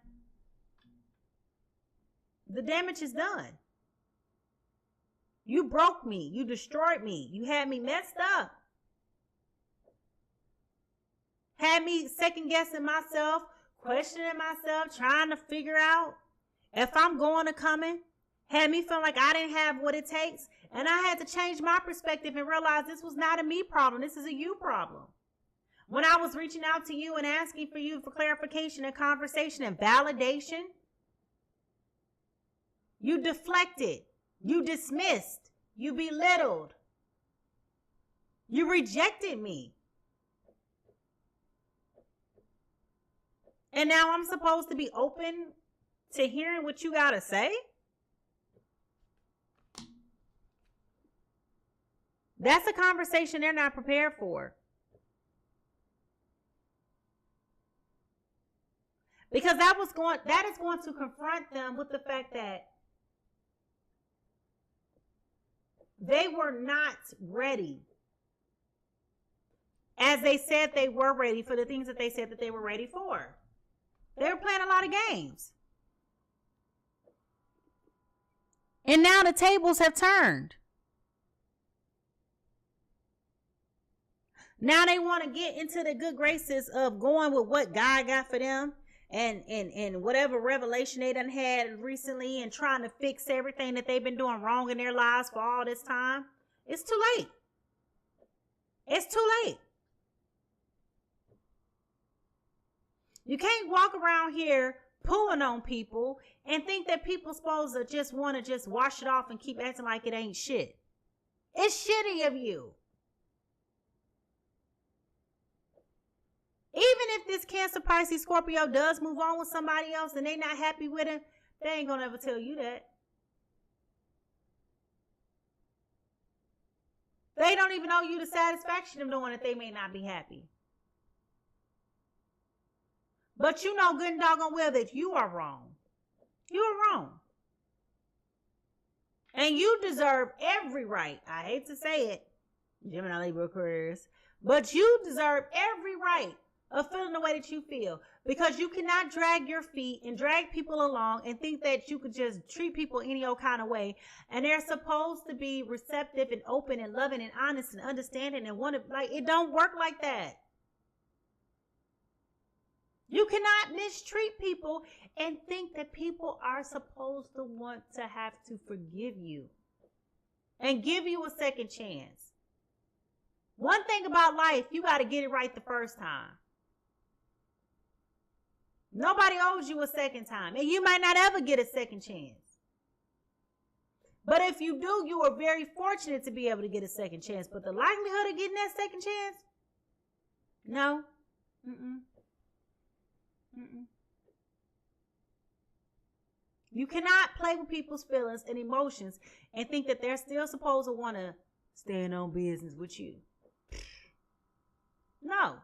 the damage is done. You broke me. You destroyed me. You had me messed up. Had me second guessing myself, questioning myself, trying to figure out if I'm going or coming. Had me feel like I didn't have what it takes. And I had to change my perspective and realize this was not a me problem. This is a you problem. When I was reaching out to you and asking for you for clarification and conversation and validation, you deflected, you dismissed, you belittled, you rejected me. And now I'm supposed to be open to hearing what you got to say? That's a conversation they're not prepared for. Because that is going to confront them with the fact that they were not ready as they said they were ready for the things that they said that they were ready for. They were playing a lot of games. And now the tables have turned. Now they want to get into the good graces of going with what God got for them and whatever revelation they done had recently and trying to fix everything that they've been doing wrong in their lives for all this time. It's too late. It's too late. You can't walk around here pulling on people and think that people supposed to just want to just wash it off and keep acting like it ain't shit. It's shitty of you. Even if this Cancer, Pisces, Scorpio does move on with somebody else and they not happy with him, they ain't gonna ever tell you that. They don't even owe you the satisfaction of knowing that they may not be happy. But you know good and doggone well that you are wrong. You are wrong. And you deserve every right. I hate to say it, Gemini, Libra, Aquarius, but you deserve every right of feeling the way that you feel, because you cannot drag your feet and drag people along and think that you could just treat people any old kind of way. And they're supposed to be receptive and open and loving and honest and understanding and want to, like, it don't work like that. You cannot mistreat people and think that people are supposed to want to have to forgive you and give you a second chance. One thing about life, you got to get it right the first time. Nobody owes you a second time, and you might not ever get a second chance. But if you do, you are very fortunate to be able to get a second chance. But the likelihood of getting that second chance? No. You cannot play with people's feelings and emotions and think that they're still supposed to want to stand on business with you. No.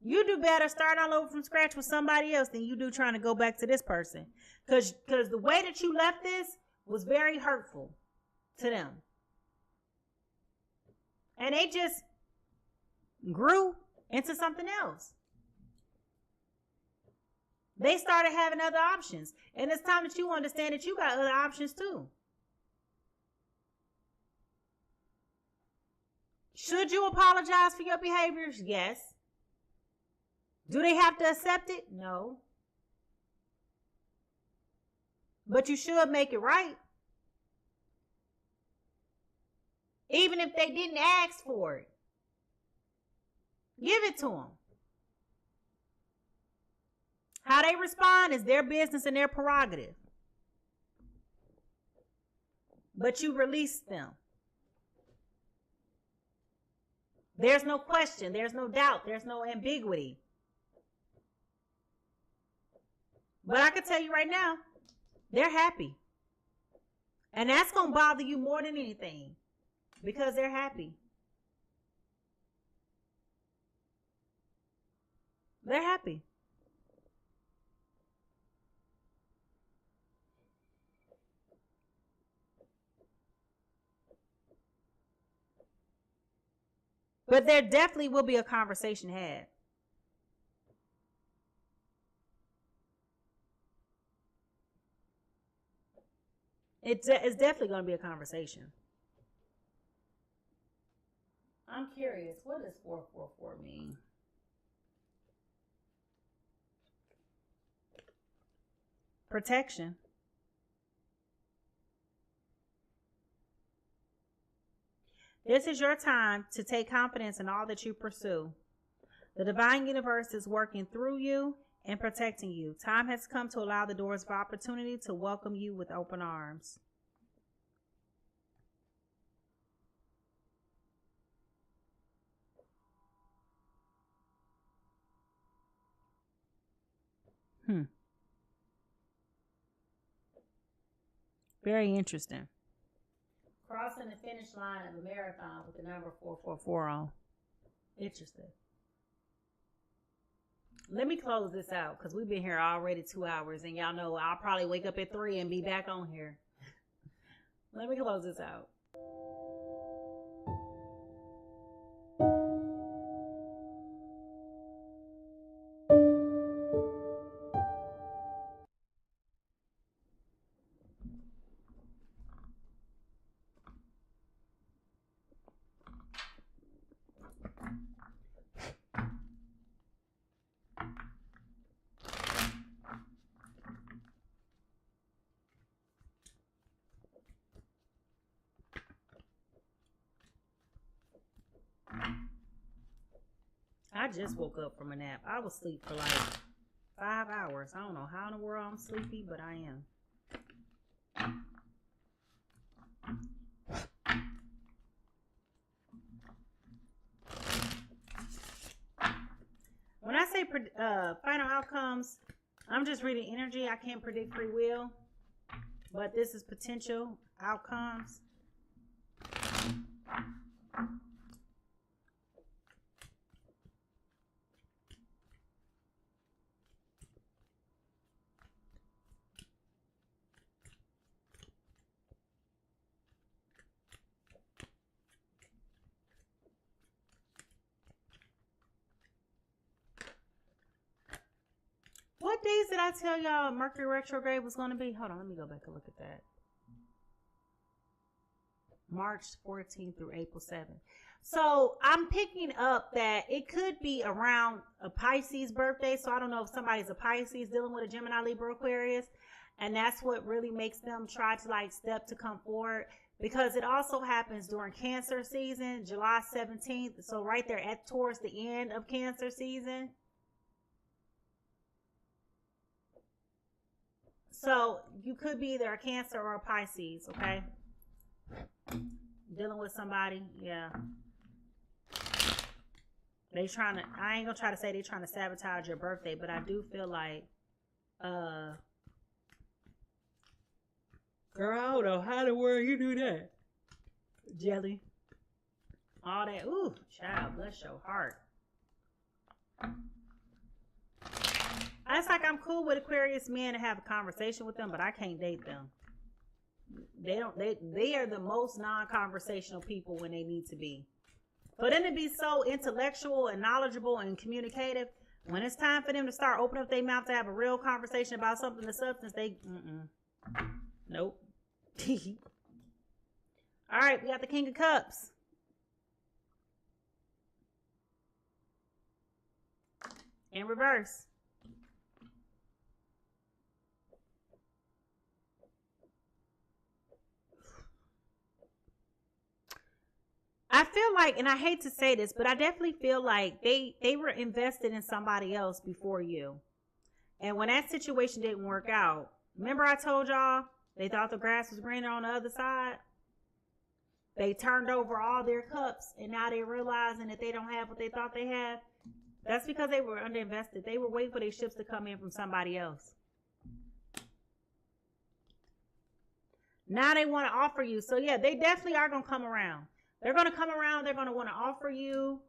You do better start all over from scratch with somebody else than you do trying to go back to this person. Because the way that you left this was very hurtful to them. And they just grew into something else. They started having other options. And it's time that you understand that you got other options too. Should you apologize for your behaviors? Yes. Do they have to accept it? No. But you should make it right. Even if they didn't ask for it. Give it to them. How they respond is their business and their prerogative. But you release them. There's no question. There's no doubt. There's no ambiguity. But I can tell you right now, they're happy. And that's going to bother you more than anything. Because they're happy. They're happy. But there definitely will be a conversation had. It's definitely going to be a conversation. I'm curious, what does 444 mean? Protection. This is your time to take confidence in all that you pursue. The divine universe is working through you and protecting you. Time has come to allow the doors of opportunity to welcome you with open arms. Very interesting. Crossing the finish line of a marathon with the number 444 on. Interesting. Let me close this out because we've been here already 2 hours, and y'all know I'll probably wake up at 3 and be back on here. Let me close this out. I just woke up from a nap. I was asleep for like 5 hours. I don't know how in the world I'm sleepy, but I am. When I say final outcomes, I'm just reading energy. I can't predict free will, but this is potential outcomes. What days did I tell y'all Mercury retrograde was going to be? Hold on, let me go back and look at that. March 14th through April 7th. So I'm picking up that it could be around a Pisces birthday. So I don't know if somebody's a Pisces dealing with a Gemini, Libra, Aquarius. And that's what really makes them try to like step to come forward. Because it also happens during Cancer season, July 17th. So right there towards the end of Cancer season. So you could be either a Cancer or a Pisces, okay? Dealing with somebody, yeah. I ain't gonna try to say they trying to sabotage your birthday, but I do feel like, girl, I don't know how the world you do that. Jelly. All that, ooh, child, bless your heart. It's like I'm cool with Aquarius men to have a conversation with them, but I can't date them. They are the most non-conversational people when they need to be. For them to be so intellectual and knowledgeable and communicative, when it's time for them to start opening up their mouth to have a real conversation about something of substance, nope. All right, we got the King of Cups. in reverse. I feel like, and I hate to say this, but I definitely feel like they were invested in somebody else before you. And when that situation didn't work out, remember I told y'all they thought the grass was greener on the other side? They turned over all their cups, and now they're realizing that they don't have what they thought they had. That's because they were underinvested. They were waiting for their ships to come in from somebody else. Now they want to offer you. So yeah, they definitely are going to come around. They're going to come around. They're going to want to offer you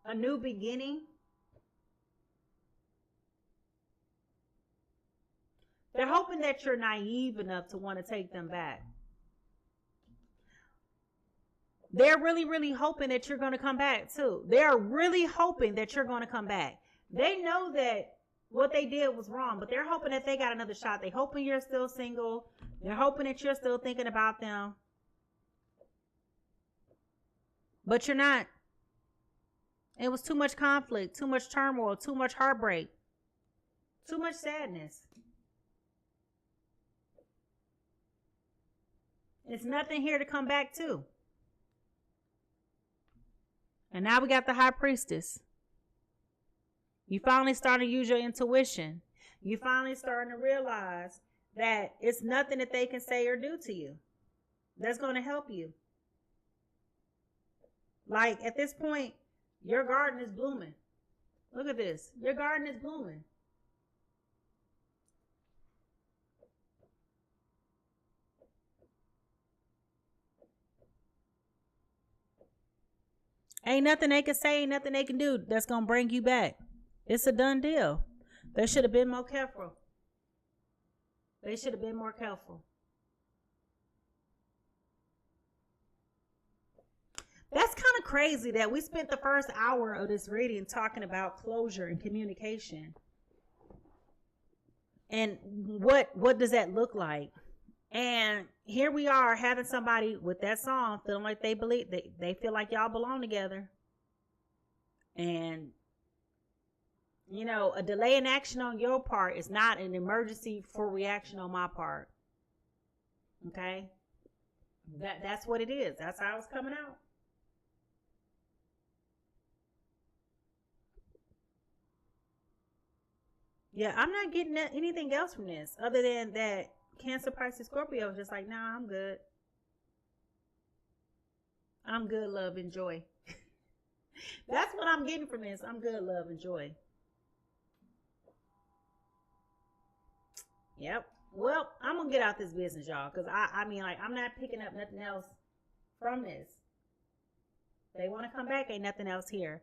a new beginning. They're hoping that you're naive enough to want to take them back. They're really, really hoping that you're going to come back too. They're really hoping that you're going to come back. They know that what they did was wrong, but they're hoping that they got another shot. They're hoping you're still single. They're hoping that you're still thinking about them. But you're not. It was too much conflict, too much turmoil, too much heartbreak, too much sadness. It's nothing here to come back to. And now we got the High Priestess. You finally starting to use your intuition. You finally starting to realize that it's nothing that they can say or do to you that's going to help you. Like at this point, your garden is blooming. Look at this. Your garden is blooming. Ain't nothing they can say, ain't nothing they can do that's going to bring you back. It's a done deal. They should have been more careful. They should have been more careful. That's kind of crazy that we spent the first hour of this reading talking about closure and communication. And what does that look like? And here we are having somebody with that song feeling like they believe they feel like y'all belong together. And you know, a delay in action on your part is not an emergency for reaction on my part. Okay? That's what it is. That's how it's coming out. Yeah, I'm not getting anything else from this other than that Cancer, Pisces, Scorpio is just like, nah, I'm good. I'm good, love, and joy. That's what I'm getting from this. I'm good, love, and joy. Yep. Well, I'm going to get out this business, y'all, because I mean, like, I'm not picking up nothing else from this. They want to come back, ain't nothing else here.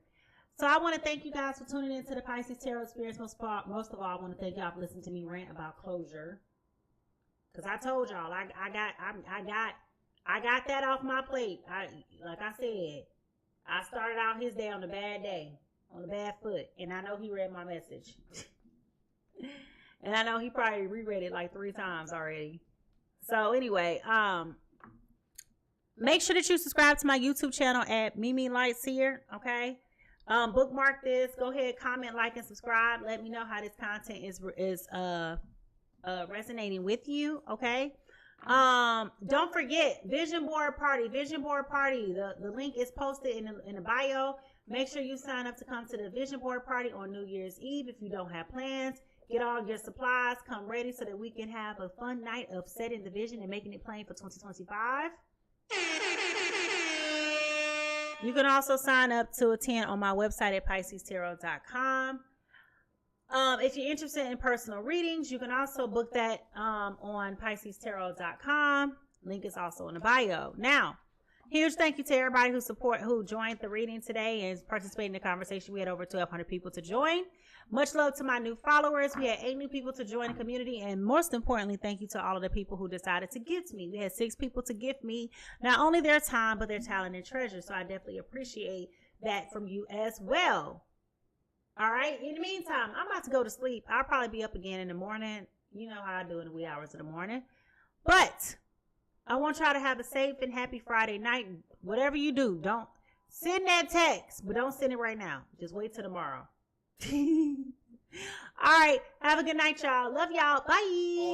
So I want to thank you guys for tuning into the Pisces Tarot Experience. Most of all, I want to thank y'all for listening to me rant about closure. Because I told y'all, I got that off my plate. Like I said, I started out his day on a bad day, on a bad foot. And I know he read my message. And I know he probably reread it like 3 times already. So anyway, make sure that you subscribe to my YouTube channel at Mimi Lights here, okay? Bookmark this. Go ahead, comment, like, and subscribe. Let me know how this content is resonating with you, okay? Don't forget Vision Board Party. The link is posted in the bio. Make sure you sign up to come to the Vision Board Party on New Year's Eve if you don't have plans. Get all your supplies, come ready so that we can have a fun night of setting the vision and making it plain for 2025. You can also sign up to attend on my website at PiscesTarot.com. If you're interested in personal readings, you can also book that on PiscesTarot.com. Link is also in the bio. Now, huge thank you to everybody who joined the reading today and participated in the conversation. We had over 1,200 people to join. Much love to my new followers. We had 8 new people to join the community. And most importantly, thank you to all of the people who decided to gift me. We had 6 people to gift me not only their time, but their talent and treasure. So I definitely appreciate that from you as well. All right. In the meantime, I'm about to go to sleep. I'll probably be up again in the morning. You know how I do in the wee hours of the morning. But I want y'all to have a safe and happy Friday night. Whatever you do, don't send that text, but don't send it right now. Just wait till tomorrow. All right. Have a good night, y'all. Love y'all. Bye.